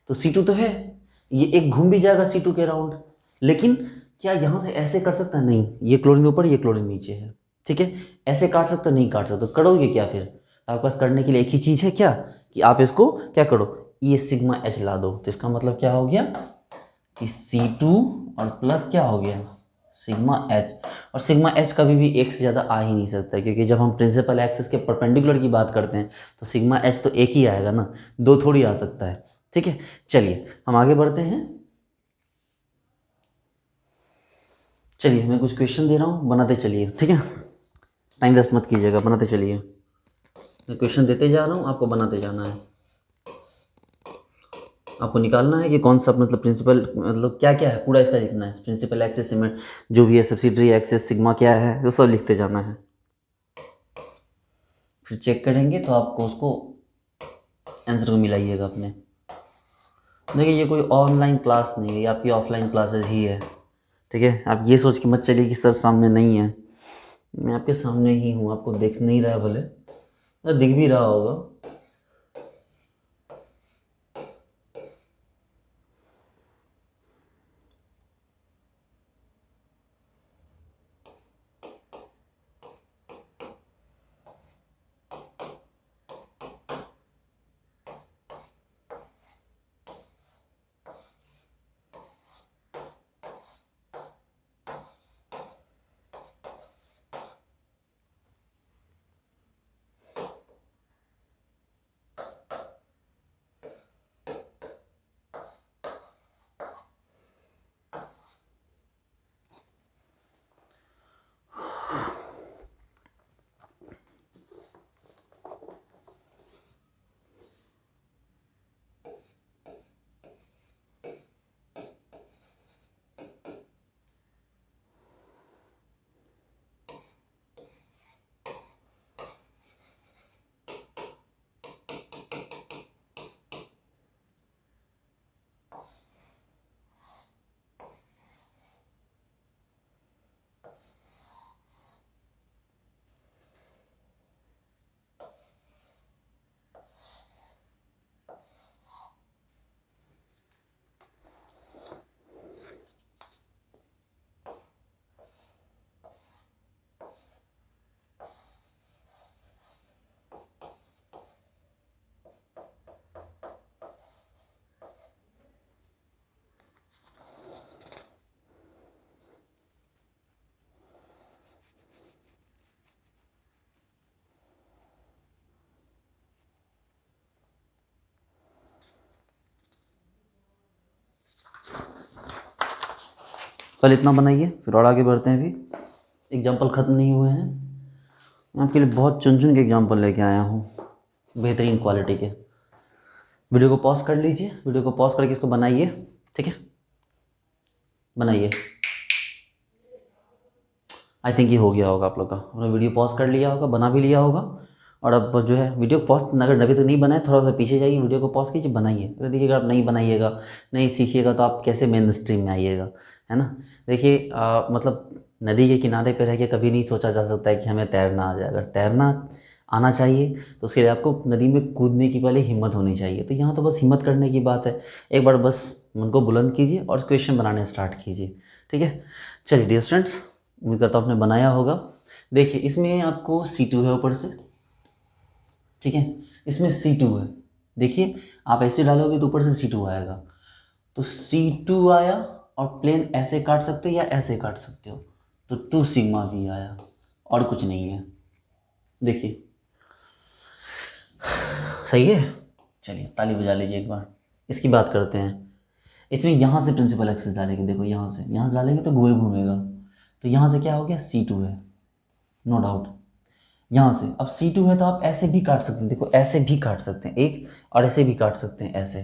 तो C2 तो है, ये एक घूम भी जाएगा C2 के राउंड, लेकिन क्या यहाँ से ऐसे कर सकता है, नहीं, ये क्लोरीन ऊपर, ये क्लोरीन नीचे है। ठीक है, ऐसे काट सकते हो, नहीं काट सकते, तो करोगे क्या फिर, तो आपके पास करने के लिए एक ही चीज़ है, क्या कि आप इसको क्या करो, ये सिग्मा H ला दो, तो इसका मतलब क्या हो गया कि C2 और प्लस क्या हो गया सिग्मा H, और सिग्मा H कभी भी एक से ज़्यादा आ ही नहीं सकता, क्योंकि जब हम प्रिंसिपल एक्सिस के परपेंडिकुलर की बात करते हैं तो सिग्मा H तो एक ही आएगा ना, दो थोड़ी आ सकता है। ठीक है, चलिए हम आगे बढ़ते हैं। चलिए मैं कुछ क्वेश्चन दे रहा हूँ, बनाते चलिए, ठीक है, टाइम वेस्ट मत कीजिएगा, बनाते चलिए, मैं क्वेश्चन देते जा रहा हूँ, आपको बनाते जाना है, आपको निकालना है कि कौन सा मतलब प्रिंसिपल, मतलब क्या क्या है पूरा इसका लिखना है, प्रिंसिपल एक्सिस सीमेंट जो भी है, सब्सिडरी एक्सिस सिग्मा क्या है, वो सब लिखते जाना है, फिर चेक करेंगे तो आपको उसको आंसर को मिलाइएगा अपने। देखिए ये कोई ऑनलाइन क्लास नहीं है, ये आपकी ऑफलाइन क्लासेस ही है। ठीक है, आप ये सोच के मत चलिए कि सर सामने नहीं है, मैं आपके सामने ही हूँ, आपको दिख नहीं रहा है भले, दिख भी रहा होगा। पहले इतना बनाइए, फिर और आगे बढ़ते हैं। अभी एग्जाम्पल ख़त्म नहीं हुए हैं, मैं आपके लिए बहुत चुन के एग्जाम्पल लेके आया हूँ बेहतरीन क्वालिटी के। वीडियो को पॉज कर लीजिए, वीडियो को पॉज करके इसको बनाइए, ठीक है, बनाइए। आई थिंक ये हो गया होगा आप लोग का, आपने वीडियो पॉज कर लिया होगा, बना भी लिया होगा। और अब जो है वीडियो पॉज अगर अभी तक नहीं बनाए, थोड़ा सा पीछे जाइए, वीडियो को पॉज कीजिए, बनाइए। अगर देखिएगा आप नहीं बनाइएगा, नहीं सीखिएगा, तो आप कैसे मेन स्ट्रीम में आइएगा, है ना। देखिए मतलब नदी के किनारे पे रह के कभी नहीं सोचा जा सकता है कि हमें तैरना आ जाए। अगर तैरना आना चाहिए तो उसके लिए आपको नदी में कूदने की पहले हिम्मत होनी चाहिए। तो यहाँ तो बस हिम्मत करने की बात है। एक बार बस मन को बुलंद कीजिए और क्वेश्चन बनाने स्टार्ट कीजिए, ठीक है। चलिए डियर स्टूडेंट्स, उम्मीद करता हूँ आपने बनाया होगा। देखिए इसमें आपको C2 है ऊपर से, ठीक है, इसमें C2 है। देखिए आप ऐसे डालोगे तो ऊपर से C2 आएगा, तो C2 आया और प्लेन ऐसे काट सकते हो या ऐसे काट सकते हो, तो 2 सिग्मा V आया और कुछ नहीं है। देखिए सही है। चलिए ताली बजा लीजिए एक बार। इसकी बात करते हैं। इसमें यहाँ से प्रिंसिपल एक्सिस डालेंगे, देखो यहाँ से डालेंगे तो गोल घूमेगा, तो यहाँ से क्या हो गया, C2 है, नो डाउट। यहाँ से अब C2 है तो आप ऐसे भी काट सकते हैं, देखो ऐसे भी काट सकते हैं एक, और ऐसे भी काट सकते हैं ऐसे,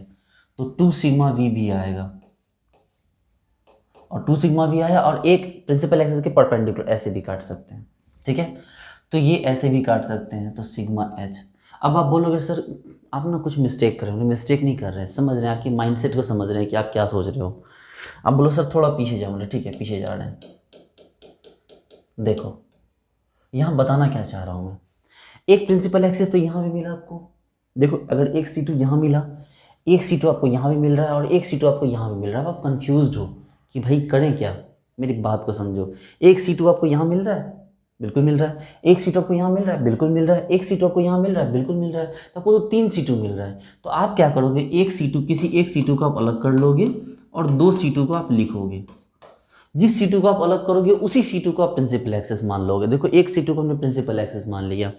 तो 2 सिग्मा V भी आएगा, और 2 सिग्मा V आया, और एक प्रिंसिपल एक्सिस के परपेंडिकुलर ऐसे भी काट सकते हैं, ठीक है। तो ये ऐसे भी काट सकते हैं, तो सिग्मा H। अब आप बोलोगे सर आप ना कुछ मिस्टेक कर रहे हो। मिस्टेक नहीं कर रहे हैं, समझ रहे हैं, आपकी माइंडसेट को समझ रहे हैं कि आप क्या सोच रहे हो। अब बोलो सर थोड़ा पीछे जाओ, मतलब ठीक है पीछे जा रहे हैं। देखो यहाँ बताना क्या चाह रहा हूँ मैं, एक प्रिंसिपल एक्सिस तो यहाँ भी मिला आपको। देखो अगर एक C2 यहाँ मिला, एक C2 आपको यहाँ भी मिल रहा है, और एक C2 आपको यहाँ भी मिल रहा है, आप कंफ्यूज्ड हो कि भाई करें क्या। मेरी बात को समझो, एक C2 आपको यहाँ मिल रहा है, बिल्कुल मिल रहा है, एक C2 आपको यहाँ मिल रहा है, बिल्कुल मिल रहा है, एक C2 आपको यहाँ मिल रहा है, बिल्कुल मिल रहा है, तो आपको तो 3 C2 मिल रहा है। तो आप क्या करोगे, एक C2 किसी एक C2 को आप अलग कर लोगे और 2 C2 को आप लिखोगे। जिस C2 को आप अलग करोगे उसी C2 को आप प्रिंसिपल एक्सिस मान लोगे। देखो एक C2 को हमने प्रिंसिपल एक्सिस मान लिया।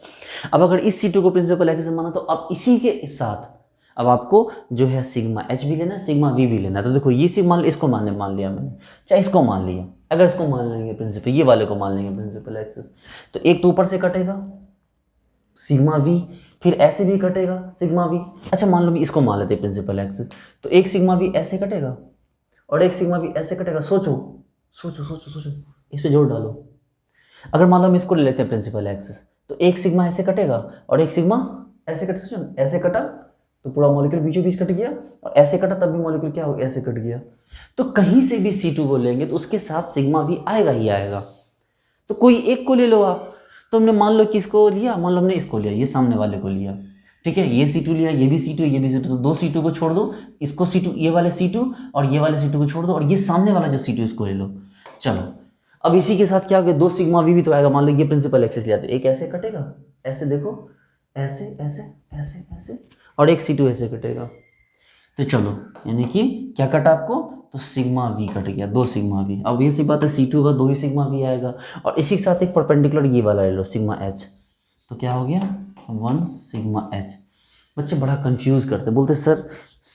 अब अगर इस C2 को प्रिंसिपल एक्सिस माना, तो अब इसी के साथ अब आपको जो है सिग्मा H भी लेना है, सिग्मा V भी लेना है। तो देखो ये सिग्मा इसको मान लिया मैंने, चाहे इसको मान लिया। अगर इसको मान लेंगे प्रिंसिपल, ये वाले को मान लेंगे प्रिंसिपल एक्सिस, तो एक तो ऊपर से कटेगा सिग्मा V, फिर ऐसे भी कटेगा सिग्मा V। अच्छा मान लो इसको मान लेते प्रिंसिपल एक्सिस, तो एक सिग्मा V ऐसे कटेगा और एक सिग्मा V ऐसे कटेगा। सोचो सोचो सोचो सोचो, इस पे जोर डालो। अगर मान लो हम इसको ले लेते हैं प्रिंसिपल एक्सिस, तो एक सिग्मा ऐसे कटेगा और एक सिग्मा ऐसे कटे। सोचो ऐसे कटा तो पूरा मॉलिक्यूल बीचों बीच कट गया, और ऐसे कटा तब भी मॉलिक्यूल क्या हो गया, ऐसे कट गया। तो कहीं से भी C2 को लेंगे तो उसके साथ सिग्मा V आएगा ही आएगा। तो कोई एक को ले लो आप। तो हमने मान लो किसको लिया, मान लो हमने इसको लिया, ये सामने वाले को लिया, ठीक है, ये C2 लिया, ये भी C2, ये भी C2, तो 2 C2 को छोड़ दो, इसको C2, ये वाले C2 और ये वाले C2 को छोड़ दो, और ये सामने वाला जो C2 इसको ले लो। चलो अब इसी के साथ क्या हो गया, 2 सिग्मा V भी तो आएगा। मान लो ये प्रिंसिपल एक्सिस लिया, तो एक ऐसे कटेगा, ऐसे देखो, ऐसे ऐसे ऐसे ऐसे, और एक C2 ऐसे कटेगा। तो चलो यानी कि क्या कटा आपको, तो सिग्मा V कट गया, 2 सिग्मा V। अब ये सी बात है, C2 का 2 ही सिग्मा V आएगा, और इसी के साथ एक परपेंडिकुलर ये वाला ले लो सिग्मा H, तो क्या हो गया 1 सिग्मा H। बच्चे बड़ा कंफ्यूज करते, बोलते सर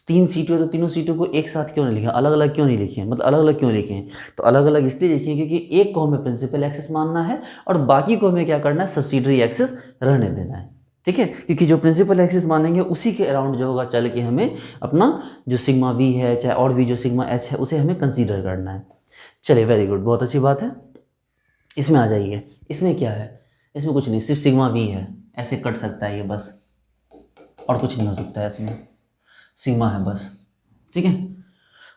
3 C2 है तो तीनों C2 को एक साथ क्यों नहीं लिखा, अलग अलग क्यों नहीं लिखे हैं, मतलब अलग अलग क्यों लिखे हैं। तो अलग अलग इसलिए लिखे हैं क्योंकि एक को हमें प्रिंसिपल एक्सिस मानना है और बाकी को हमें क्या करना है, सब्सिडरी एक्सिस रहने देना है, ठीक है। क्योंकि जो प्रिंसिपल एक्सिस मानेंगे उसी के अराउंड जो होगा चल के हमें अपना जो सिग्मा V है, चाहे और भी जो सिग्मा H है, उसे हमें कंसीडर करना है। चलिए वेरी गुड, बहुत अच्छी बात है। इसमें आ जाइए, इसमें क्या है, इसमें कुछ नहीं, सिर्फ सिग्मा V है, ऐसे कट सकता है ये बस, और कुछ नहीं हो सकता है इसमें, सिग्मा है बस, ठीक है।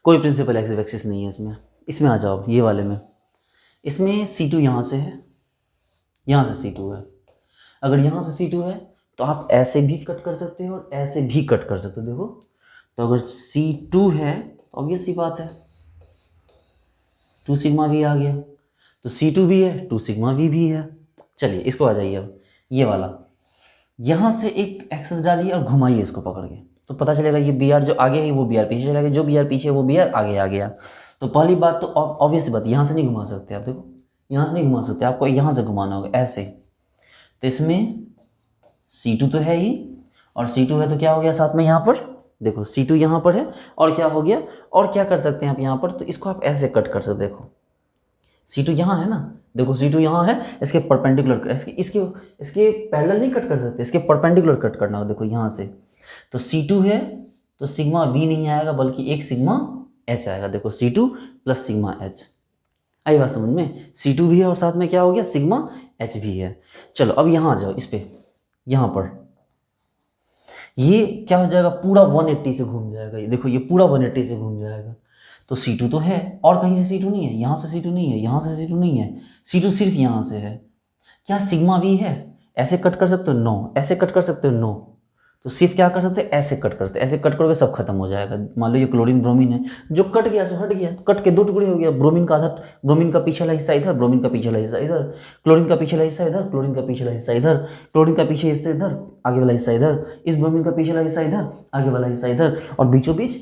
कोई प्रिंसिपल एक्सिस नहीं है इसमें। इसमें आ जाओ ये वाले में, इसमें C2 यहाँ से है, यहाँ से C2 है। अगर यहाँ से C2 है तो आप ऐसे भी कट कर सकते हो और ऐसे भी कट कर सकते हो। देखो तो अगर C2 है तो ऑब्वियस सी बात है 2 सिग्मा V आ गया, तो C2 भी है 2 सिग्मा V भी है। चलिए इसको आ जाइए, अब ये वाला यहाँ से एक एक्सिस डालिए और घुमाइए इसको पकड़ के, तो पता चलेगा ये BR जो आगे है वो BR पीछे चलेगा, जो BR पीछे है वो BR आगे आ गया। तो पहली बात तो ऑब्वियस बात, यहाँ से नहीं घुमा सकते आप। देखो यहाँ से नहीं घुमा सकते, आपको यहाँ से घुमाना होगा ऐसे। तो इसमें C2 तो है ही, और C2 है तो क्या हो गया साथ में यहाँ पर, देखो C2 यहाँ पर है, और क्या हो गया, और क्या कर सकते हैं आप यहाँ पर, तो इसको आप ऐसे कट कर सकते, देखो C2 यहाँ है ना, देखो C2 यहाँ है, इसके परपेंडिकुलर, इसके पैरेलल नहीं कट कर सकते, इसके परपेंडिकुलर कट करना, देखो यहाँ से। तो C2 है तो सिग्मा V नहीं आएगा बल्कि एक सिग्मा H आएगा। देखो C2 प्लस सिग्मा H, आई बात समझ में। C2 भी है और साथ में क्या हो गया, सिग्मा H भी है। चलो अब यहाँ आ जाओ, इस पे, यहाँ पर ये क्या हो जाएगा, पूरा 180 से घूम जाएगा। ये देखो ये पूरा 180 से घूम जाएगा। तो C2 तो है और कहीं से C2 नहीं है, यहाँ से C2 नहीं है, यहाँ से C2 नहीं है, C2 सिर्फ यहाँ से है। क्या सिग्मा V है? ऐसे कट कर सकते हो? नो। ऐसे कट कर सकते हो? नो। तो सिर्फ क्या कर सकते हैं, ऐसे कट करते, ऐसे कट करोगे सब खत्म हो जाएगा। मान लो ये क्लोरीन ब्रोमीन है, जो कट गया सो हट गया, कट के दो टुकड़े हो गया, ब्रोमीन का आधा, ब्रोमीन का पिछला हिस्सा इधर, ब्रोमीन का पिछला हिस्सा इधर, क्लोरीन का पिछला हिस्सा इधर, क्लोरीन का पिछला हिस्सा इधर, क्लोरीन का पीछे हिस्सा इधर, आगे वाला हिस्सा इधर, इस ब्रोमीन का पिछला हिस्सा इधर, आगे वाला हिस्सा इधर, और बीचों बीच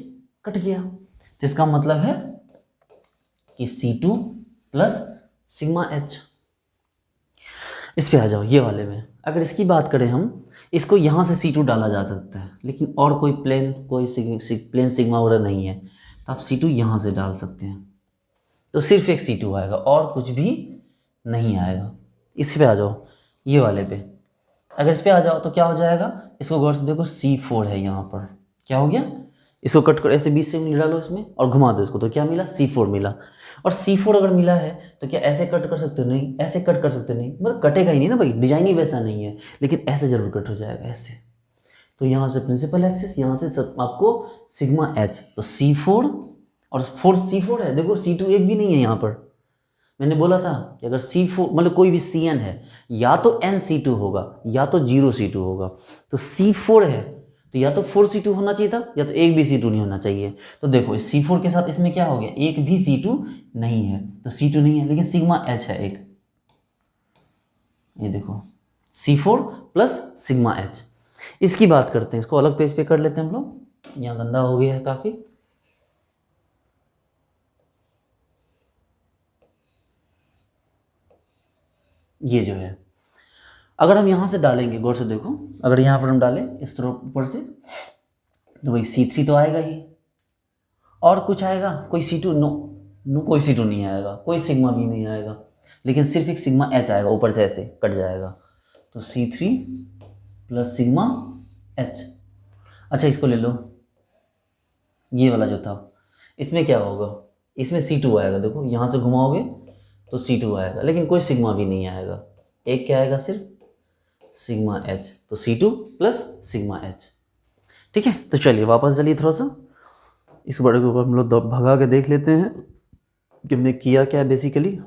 कट गया। तो इसका मतलब है कि C2 प्लस सिग्मा H। इस पे आ जाओ, ये वाले में अगर इसकी बात करें हम, इसको यहाँ से C2 डाला जा सकता है, लेकिन और कोई प्लेन, प्लेन सिग्मा वगैरह नहीं है, तो आप C2 यहाँ से डाल सकते हैं। तो सिर्फ एक C2 आएगा और कुछ भी नहीं आएगा। इस पे आ जाओ, ये वाले पे, अगर इस पे आ जाओ तो क्या हो जाएगा, इसको गौर से देखो, C4 है यहाँ पर, क्या हो गया, इसको कट कर ऐसे बीच से उंगली डालो इसमें और घुमा दो इसको, तो क्या मिला, C4 मिला। और C4 अगर मिला है तो क्या ऐसे कट कर सकते हो? नहीं। ऐसे कट कर सकते हो? नहीं, मतलब कटेगा ही नहीं ना भाई, डिजाइन ही वैसा नहीं है, लेकिन ऐसे जरूर कट हो जाएगा, ऐसे। तो यहाँ से प्रिंसिपल एक्सिस, यहाँ से सब आपको सिग्मा H, तो C4 और 4C4 है, देखो C2 एक भी नहीं है यहाँ पर। मैंने बोला था कि अगर C4 मतलब कोई भी Cn है, या तो NC2 होगा या तो 0C2 होगा। तो C4 है तो या तो 4C2 होना चाहिए था, या तो एक भी C2 नहीं होना चाहिए। तो देखो इस C4 के साथ इसमें क्या हो गया, एक भी C2 नहीं है, तो C2 नहीं है, लेकिन सिग्मा H है एक। ये देखो C4 प्लस सिग्मा H। इसकी बात करते हैं, इसको अलग पेज पे कर लेते हैं हम लोग, यहाँ गंदा हो गया है काफ़ी। ये जो है, अगर हम यहाँ से डालेंगे, गौर से देखो, अगर यहाँ पर हम डालें इस तरफ ऊपर से, तो वही C3 तो आएगा ही, और कुछ आएगा कोई C2? नो, नो, कोई C2 नहीं आएगा, कोई सिग्मा भी नहीं आएगा, लेकिन सिर्फ एक सिग्मा H आएगा, ऊपर से ऐसे कट जाएगा। तो C3 प्लस सिग्मा H। अच्छा इसको ले लो, ये वाला जो था, इसमें क्या होगा, इसमें C2 आएगा, देखो यहाँ से घुमाओगे तो C2 आएगा, लेकिन कोई सिग्मा भी नहीं आएगा, एक क्या आएगा, सिर्फ सिग्मा H। तो C2 प्लस सिग्मा H। ठीक है, तो चलिए वापस चलिए थोड़ा सा इस बड़े के ऊपर हम लोग भगा के देख लेते हैं कि हमने किया क्या है बेसिकली।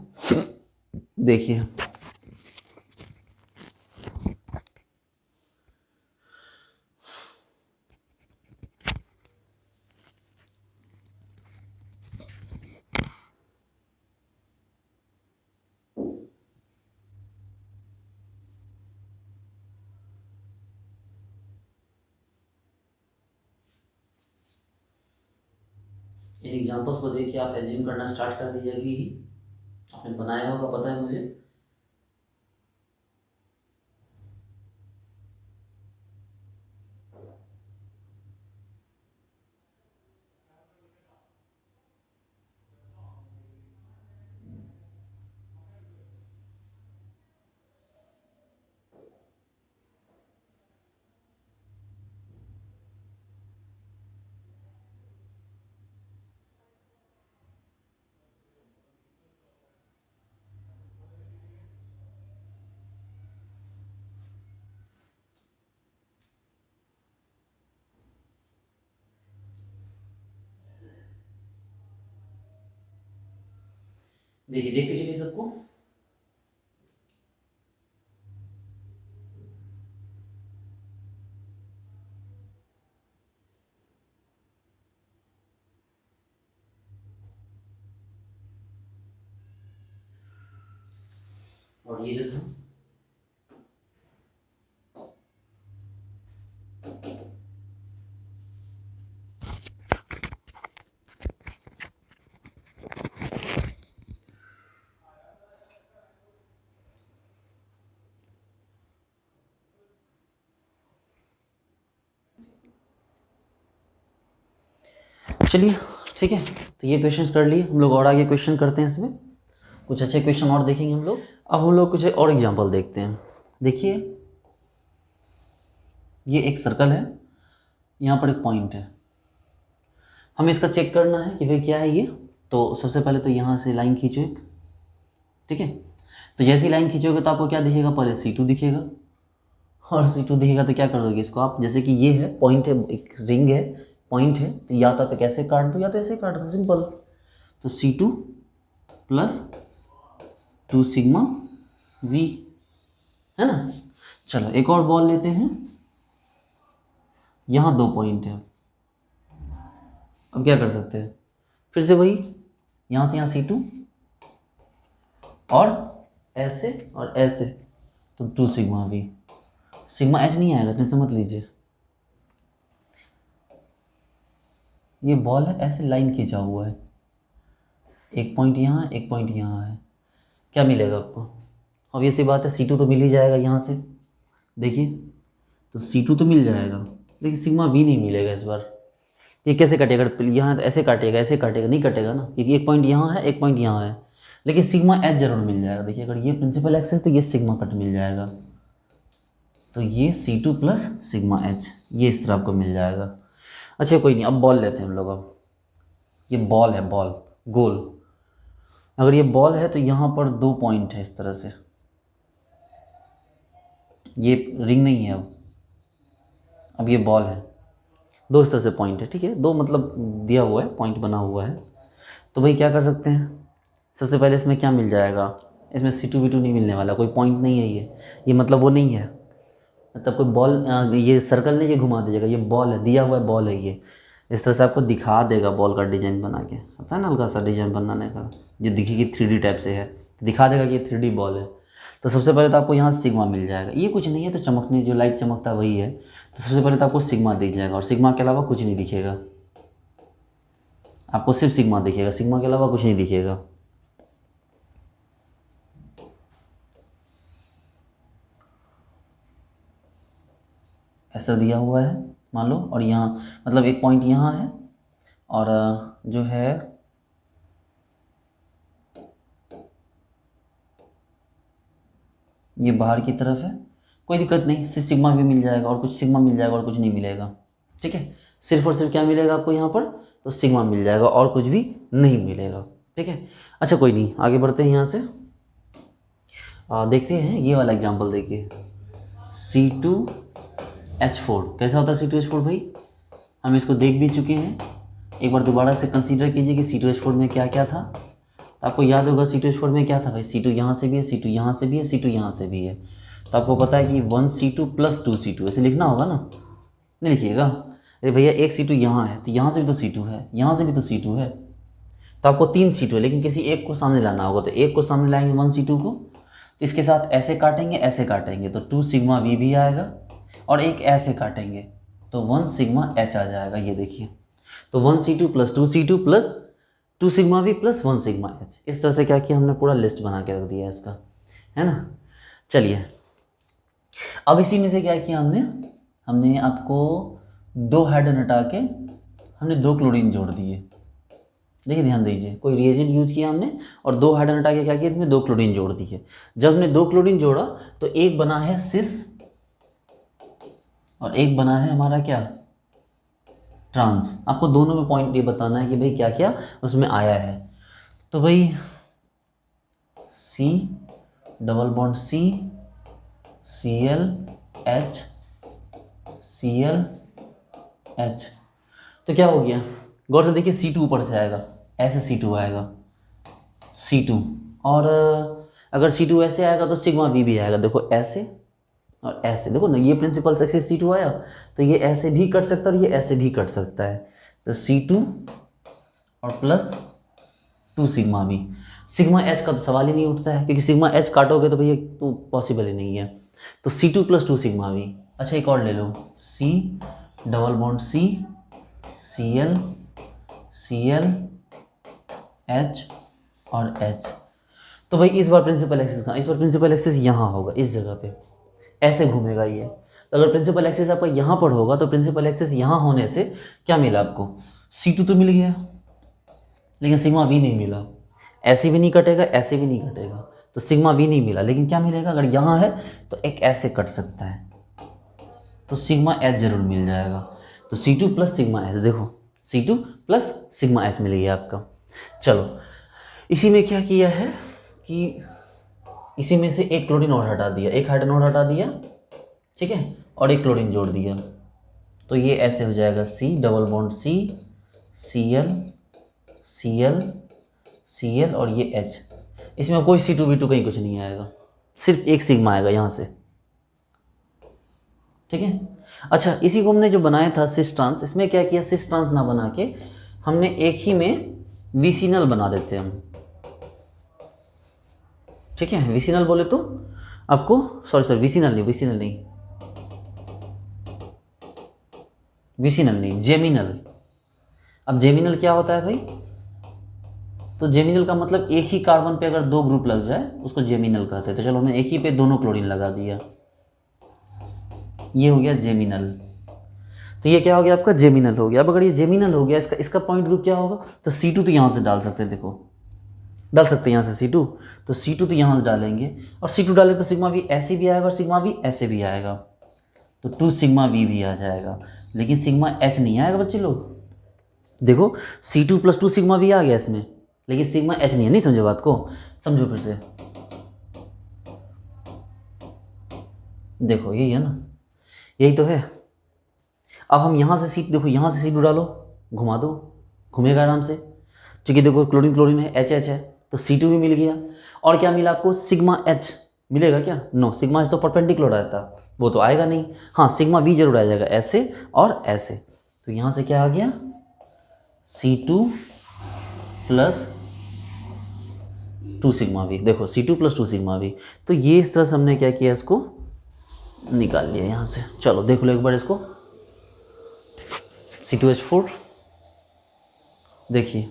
देखिए इन एग्जांपल्स को देख के आप एज्यूम करना स्टार्ट कर दीजिए, अभी ही आपने बनाया होगा, पता है मुझे। देखिए देखते चलिए सबको। और ये जो था, चलिए ठीक है, तो ये क्वेश्चन कर लिए हम लोग, और आगे क्वेश्चन करते हैं इसमें। कुछ अच्छे क्वेश्चन और देखेंगे हम लोग। अब हम लोग कुछ और एग्जांपल देखते हैं। देखिए ये एक सर्कल है, यहाँ पर एक पॉइंट है, हमें इसका चेक करना है कि भाई क्या है ये। तो सबसे पहले तो यहाँ से लाइन खींचो एक, ठीक है। तो जैसी लाइन खींचोगे तो आपको क्या दिखेगा, पहले C2 दिखेगा, और C2 दिखेगा तो क्या कर दोगे इसको आप, जैसे कि ये है पॉइंट है, एक रिंग है, पॉइंट है, तो या तो आप कैसे काट दो या तो ऐसे काट दो, सिंपल। तो C2 प्लस 2 सिग्मा V, है ना। चलो एक और बॉल लेते हैं, यहाँ 2 पॉइंट है। अब क्या कर सकते हैं, फिर से वही, यहाँ से यहाँ C2 और ऐसे और ऐसे, तो 2 सिग्मा V। सिग्मा H नहीं आएगा, टेंशन मत लीजिए। ये बॉल है, ऐसे लाइन खींचा हुआ है, एक पॉइंट यहाँ, एक पॉइंट यहाँ है, क्या मिलेगा आपको। अब ये सी बात है, C2 तो मिल ही जाएगा यहाँ से, देखिए तो C2 तो मिल जाएगा, लेकिन सिग्मा V नहीं मिलेगा इस बार। ये कैसे कटेगा, यहाँ ऐसे काटेगा, ऐसे काटेगा, नहीं कटेगा ना, क्योंकि एक पॉइंट यहाँ है, एक पॉइंट यहाँ है, लेकिन सिग्मा H जरूर मिल जाएगा। देखिए अगर ये प्रिंसिपल एक्सिस है तो ये सिग्मा कट मिल जाएगा, तो ये C2 प्लस सिग्मा H, ये इस तरह आपको मिल जाएगा। अच्छा कोई नहीं, अब बॉल लेते हैं हम लोग। अब ये बॉल है, बॉल गोल, अगर ये बॉल है तो यहाँ पर 2 पॉइंट है इस तरह से, ये रिंग नहीं है। अब ये बॉल है, 2 इस तरह से पॉइंट है, ठीक है, 2 मतलब दिया हुआ है, पॉइंट बना हुआ है। तो भाई क्या कर सकते हैं, सबसे पहले इसमें क्या मिल जाएगा, इसमें C2 V2 नहीं मिलने वाला, कोई पॉइंट नहीं है ये मतलब वो नहीं है, मतलब कोई बॉल, ये सर्कल नहीं, ये घुमा दीजिएगा, ये बॉल है, दिया हुआ है बॉल है, ये इस तरह से आपको दिखा देगा बॉल का डिज़ाइन बना के, पता है ना, हल्का सा डिज़ाइन बनाने का, जो दिखेगी 3D टाइप से है, दिखा देगा कि ये 3D बॉल है। तो सबसे पहले तो आपको यहाँ सिग्मा मिल जाएगा, ये कुछ नहीं है तो चमकने, जो लाइट चमकता है वही है, तो सबसे पहले तो आपको सिग्मा दिख जाएगा, और सिग्मा के अलावा कुछ नहीं दिखेगा, आपको सिर्फ सिग्मा दिखेगा, सिग्मा के अलावा कुछ नहीं दिखेगा। ऐसा दिया हुआ है मान लो, और यहाँ मतलब एक पॉइंट यहाँ है, और जो है ये बाहर की तरफ है, कोई दिक्कत नहीं, सिर्फ सिग्मा भी मिल जाएगा, और कुछ सिग्मा मिल जाएगा और कुछ नहीं मिलेगा, ठीक है। सिर्फ और सिर्फ क्या मिलेगा आपको यहाँ पर, तो सिग्मा मिल जाएगा और कुछ भी नहीं मिलेगा, ठीक है। अच्छा कोई नहीं, आगे बढ़ते हैं यहाँ से, देखते हैं ये वाला एग्जाम्पल। देखिए C2H4 कैसा होता है, C2H4 भाई हम इसको देख भी चुके हैं, एक बार दोबारा से कंसीडर कीजिए कि C2H4 में क्या क्या था। तो आपको याद होगा C2H4 में क्या था भाई, C2 यहाँ से भी है, C2 यहाँ से भी है, C2 यहाँ से भी है, तो आपको पता है कि 1C2 प्लस 2C2 ऐसे लिखना होगा ना, नहीं लिखिएगा, अरे भैया एक C2 यहाँ है तो यहाँ से भी तो C2 है, यहाँ से भी तो C2 है, तो आपको 3 C2 है, लेकिन किसी एक को सामने लाना होगा, तो एक को सामने लाएंगे 1C2 को, तो इसके साथ ऐसे काटेंगे, ऐसे काटेंगे तो 2 सिग्मा V भी आएगा, और एक ऐसे काटेंगे तो 1 सिग्मा H आ जाएगा, ये देखिए, तो 1C2 plus 2C2 plus 2 sigma V plus 1 sigma H, इस तरह से क्या किया हमने, पूरा लिस्ट बना के रख दिया इसका, है ना। चलिए अब इसी में से क्या किया हमने आपको 2 हाइड्रोजन हटा के हमने 2 क्लोरीन जोड़ दिए, देखिए ध्यान दीजिए, कोई रिएजेंट यूज किया हमने और 2 हाइड्रोजन हटा के क्या किया, इसमें 2 क्लोरीन जोड़ दिए। जब हमने 2 क्लोरीन जोड़ा तो एक बना है सिस और एक बना है हमारा क्या, ट्रांस। आपको दोनों में पॉइंट ये बताना है कि भाई क्या क्या उसमें आया है। तो भाई C double bond C Cl H Cl H, तो क्या हो गया, गौर से देखिए C2 ऊपर से आएगा, ऐसे C2 आएगा C2, और अगर C2 ऐसे आएगा तो सिग्मा V भी आएगा, देखो ऐसे और ऐसे, देखो ना ये प्रिंसिपल एक्सिस C2 आया, तो ये ऐसे भी कट सकता है और ये ऐसे भी कट सकता है, तो C2 और plus 2 sigma V। Sigma H का तो सवाल ही नहीं उठता है, क्योंकि सिग्मा H काटोगे तो भैया तो पॉसिबल ही नहीं है, तो C2 प्लस 2 सिग्मा V। अच्छा एक और ले लो, C double bond C Cl Cl H और H, तो भाई इस बार प्रिंसिपल एक्सिस कहाँ, इस बार प्रिंसिपल एक्सिस यहाँ होगा, इस जगह पे ऐसे घूमेगा ये, तो अगर प्रिंसिपल एक्सिस आपका यहाँ पर होगा तो प्रिंसिपल एक्सिस यहाँ होने से क्या मिला आपको, C2 तो मिल गया लेकिन सिग्मा V नहीं मिला, ऐसे भी नहीं कटेगा, ऐसे भी नहीं कटेगा, तो सिग्मा वी नहीं मिला। लेकिन क्या मिलेगा, अगर यहाँ है तो एक ऐसे कट सकता है, तो सिग्मा एच जरूर मिल जाएगा। तो C2 प्लस सिग्मा एच, देखो C2 प्लस सिग्मा एच मिल गया आपका। चलो इसी में क्या किया है कि इसी में से एक क्लोरीन और हटा दिया, एक हाइड्रोजन और हटा दिया, ठीक है, और एक क्लोरीन जोड़ दिया, तो ये ऐसे हो जाएगा C double bond C, Cl Cl Cl और ये H। इसमें कोई C2V2 कहीं कुछ नहीं आएगा, सिर्फ एक सिग्मा आएगा यहाँ से, ठीक है। अच्छा, इसी को हमने जो बनाया था सिस ट्रांस, इसमें क्या किया, सिस ट्रांस ना बना के हमने एक ही में विसिनल बना देते हैं हम, ठीक है। विसिनल बोले तो आपको सॉरी विसिनल नहीं, विसिनल नहीं, जेमिनल। अब जेमिनल क्या होता है भाई, तो जेमिनल का मतलब एक ही कार्बन पे अगर दो ग्रुप लग जाए उसको जेमिनल कहते हैं। तो चलो हमने एक ही पे दोनों क्लोरीन लगा दिया, ये हो गया जेमिनल। तो ये क्या हो गया आपका, जेमिनल हो गया। अब अगर ये जेमिनल हो गया, इसका पॉइंट ग्रुप क्या होगा, तो C2 तो यहाँ से डाल सकते हैं, देखो डाल सकते हैं यहाँ से C2, तो C2 तो यहाँ से डालेंगे, और C2 डालें तो सिग्मा वी ऐसे भी आएगा और सिग्मा वी ऐसे भी आएगा, तो 2 सिग्मा वी भी आ जाएगा। लेकिन सिग्मा एच नहीं आएगा बच्चे लोग, देखो C2 प्लस 2 सिग्मा वी आ गया इसमें, लेकिन सिग्मा एच नहीं है। नहीं समझे बात को, समझो फिर से, देखो यही है ना, यही तो है। अब हम यहाँ से देखो यहाँ से C2 डालो, घुमा दो, घूमेगा आराम से, क्योंकि देखो क्लोरीन क्लोरीन है, H H है, तो C2 भी मिल गया। और क्या मिला आपको, सिग्मा H मिलेगा क्या, नो, सिग्मा H तो परपेंडिकुलर रहता, वो तो आएगा नहीं। हाँ, सिग्मा V जरूर आ जाएगा, ऐसे और ऐसे। तो यहाँ से क्या आ गया, C2 प्लस 2 सिग्मा V, देखो C2 प्लस 2 सिग्मा V। तो ये इस तरह से हमने क्या किया, इसको निकाल लिया यहाँ से। चलो देख लो एक बार इसको, C2H4 देखिए,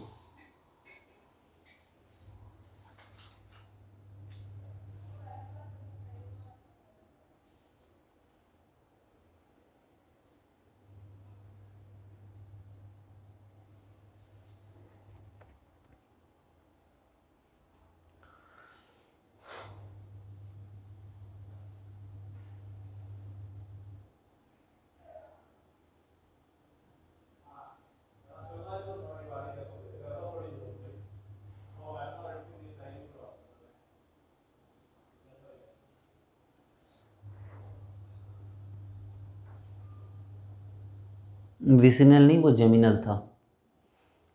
विसिनल नहीं, वो जेमिनल था।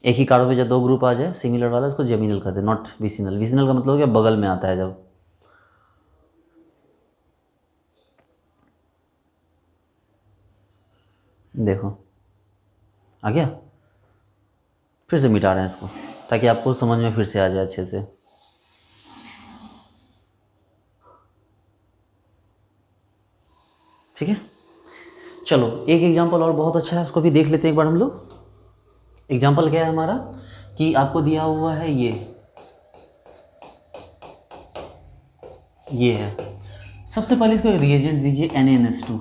एक ही कार्बन पे जब दो ग्रुप आ जाए सिमिलर वाला, उसको जेमिनल कहते हैं, नॉट विसिनल। विसिनल का मतलब हो गया बगल में आता है जब। देखो आ गया, फिर से मिटा रहे हैं इसको ताकि आपको समझ में फिर से आ जाए अच्छे से। ठीक है, चलो एक एग्जांपल और बहुत अच्छा है, उसको भी देख लेते हैं एक बार हम लोग। एग्जांपल क्या है हमारा, कि आपको दिया हुआ है ये है। सबसे पहले इसको रिएजेंट दीजिए NaNH2।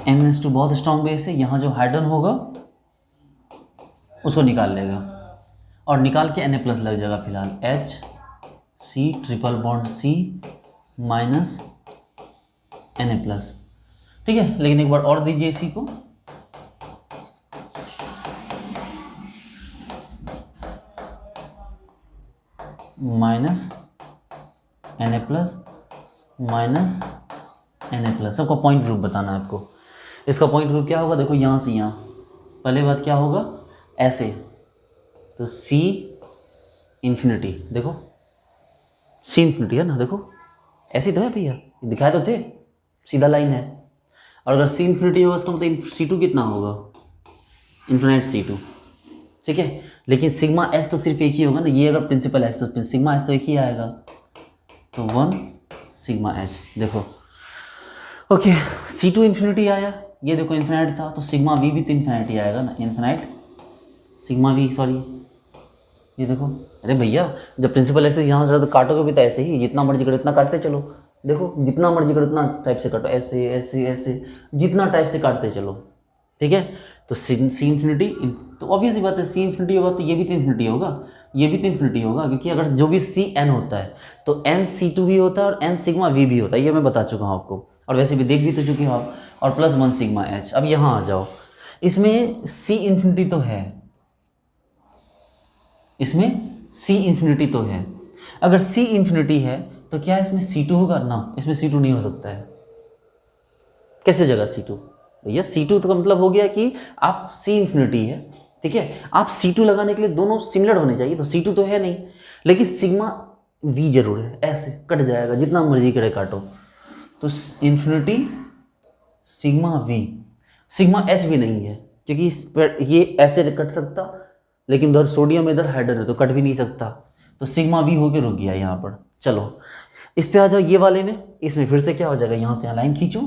NaNH2 बहुत स्ट्रॉन्ग बेस है, यहाँ जो हाइड्रोजन होगा उसको निकाल लेगा, और निकाल के Na प्लस लग जाएगा फिलहाल, HC triple bond C minus Na plus. ठीक है, लेकिन एक बार और दीजिए इसी को, minus Na plus minus Na plus. सबका पॉइंट ग्रुप बताना है आपको। इसका पॉइंट ग्रुप क्या होगा, देखो यहाँ से यहाँ, पहले बात क्या होगा, ऐसे, तो C इन्फिनिटी, देखो C इन्फिनिटी है ना, देखो ऐसे तो है भैया, दिखाए तो थे, सीधा लाइन है। और अगर C इन्फिनिटी होगा इसका मतलब C2 कितना होगा, इन्फिनाइट C2। ठीक है, लेकिन सिग्मा S तो सिर्फ एक ही होगा ना, ये अगर प्रिंसिपल X तो सिग्मा S तो एक ही आएगा, तो 1 सिग्मा H। देखो ओके, C2 इन्फिनिटी आया, ये देखो इन्फिनाइट था, तो सिग्मा V भी तो इन्फिनिटी आएगा ना, इन्फिनाइट सिग्मा V, सॉरी ये देखो। अरे भैया जब प्रिंसिपल एक्सिस यहाँ से तो काटोगे भी तो ऐसे ही, जितना मर्जी करो इतना काटते चलो, देखो जितना मर्जी करो उतना टाइप से काटो, ऐसे ऐसे ऐसे, जितना टाइप से काटते चलो, ठीक है। तो सी इन्फिनिटी, तो ऑब्वियसली बात है सी इन्फिनिटी होगा तो ये भी तो इन्फिनिटी होगा, ये भी तो इन्फिनिटी होगा, क्योंकि अगर जो भी सी एन होता है तो एन सी टू भी होता है और एन सिग्मा वी भी होता है, ये मैं बता चुका हूँ आपको, और वैसे भी देख भी तो चुके हो आप, और प्लस 1 सिग्मा एच। अब यहाँ आ जाओ, इसमें सी इन्फिनिटी तो है, इसमें सी इन्फिनिटी तो है। अगर सी इन्फिनिटी है तो क्या इसमें C2 होगा? ना, इसमें C2 नहीं हो सकता है। कैसे जगह C2? भैया C2 तो का मतलब हो गया कि आप C इन्फिनिटी है, ठीक है, आप C2 लगाने के लिए दोनों सिमिलर होने चाहिए, तो C2 तो है नहीं, लेकिन सिग्मा V जरूर है, ऐसे कट जाएगा जितना मर्जी करे काटो, तो infinity sigma V, sigma H भी नहीं है, क्योंकि इस पर ये ऐसे कट सकता, लेकिन उधर सोडियम इधर हाइड्रोजन है तो कट भी नहीं सकता, तो सिग्मा V होके रुक गया यहाँ पर। चलो इस पे आ जाओ, ये वाले में, इसमें फिर से क्या हो जाएगा, यहाँ से यहाँ लाइन खींचूं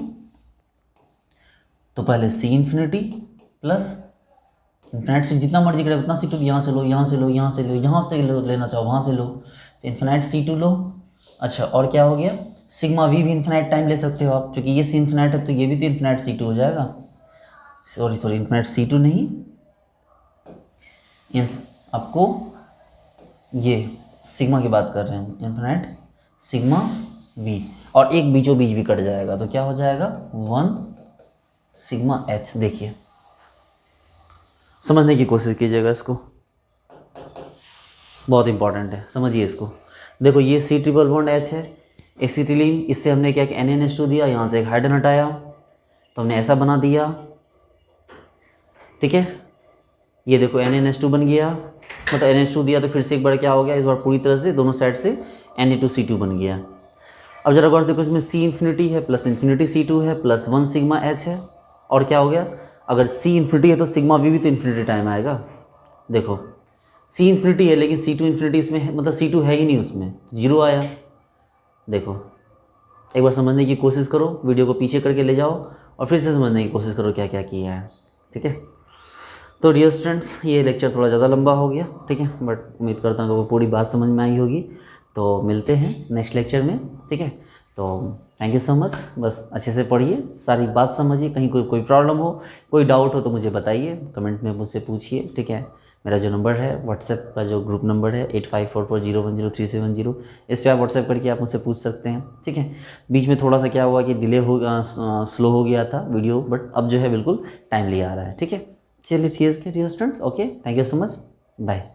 तो पहले सी इन्फिनिटी प्लस इन्फिनाइट से जितना मर्जी करे उतना C2 यहाँ से लो, यहाँ से लो, यहाँ से लो, यहाँ से लो, लेना चाहो वहाँ से लो, तो इन्फिनाइट C2 लो। अच्छा, और क्या हो गया, सिग्मा V भी इन्फिनाइट टाइम ले सकते हो आप, क्योंकि ये सी इन्फिनाइट है तो ये भी तो इन्फिनाइट C2 हो जाएगा, सॉरी इन्फिनाइट C2 नहीं, आपको ये सिग्मा की बात कर रहे हैं, इन्फिनाइट सिग्मा V, और एक बीचों बीच भी कट जाएगा, तो क्या हो जाएगा 1 सिग्मा H। देखिए समझने की कोशिश कीजिएगा इसको, बहुत इंपॉर्टेंट है, समझिए इसको। देखो ये C ट्रिपल बॉन्ड H है, एसिटिलीन, इससे हमने क्या किया, NaNH2 दिया, यहाँ से एक हाइड्रोजन हटाया तो हमने ऐसा बना दिया, ठीक है। ये देखो NaNH2 बन गया, मतलब NH2 दिया तो फिर से एक बार क्या हो गया, इस बार पूरी तरह से दोनों साइड से Na2C2 बन गया। अब जरा गौर से देखो, इसमें C इन्फिनिटी है प्लस इन्फिनिटी C2 है प्लस 1 सिग्मा H है, और क्या हो गया, अगर C इन्फिनिटी है तो सिग्मा V भी तो इन्फिनिटी टाइम आएगा। देखो C इन्फिनिटी है लेकिन C2 इन्फिनिटी इसमें है, मतलब C2 है ही नहीं उसमें, जीरो आया। देखो एक बार समझने की कोशिश करो, वीडियो को पीछे करके ले जाओ और फिर से समझने की कोशिश करो क्या क्या किया है, ठीक है। तो डियर स्टूडेंट्स, ये लेक्चर थोड़ा ज़्यादा लंबा हो गया, ठीक है, बट उम्मीद करता हूँ कि पूरी बात समझ में आई होगी। तो मिलते हैं नेक्स्ट लेक्चर में, ठीक है। तो थैंक यू सो मच, बस अच्छे से पढ़िए, सारी बात समझिए, कहीं कोई प्रॉब्लम हो, कोई डाउट हो तो मुझे बताइए, कमेंट में मुझसे पूछिए, ठीक है। मेरा जो नंबर है व्हाट्सएप का, जो ग्रुप नंबर है 8544010370, इस पर आप व्हाट्सएप करके आप मुझसे पूछ सकते हैं, ठीक है। बीच में थोड़ा सा क्या हुआ कि डिले हो, स्लो हो गया था वीडियो, बट अब जो है बिल्कुल टाइमली आ रहा है, ठीक है। चलिए, चीज़ के dear students, okay, thank you so much, bye.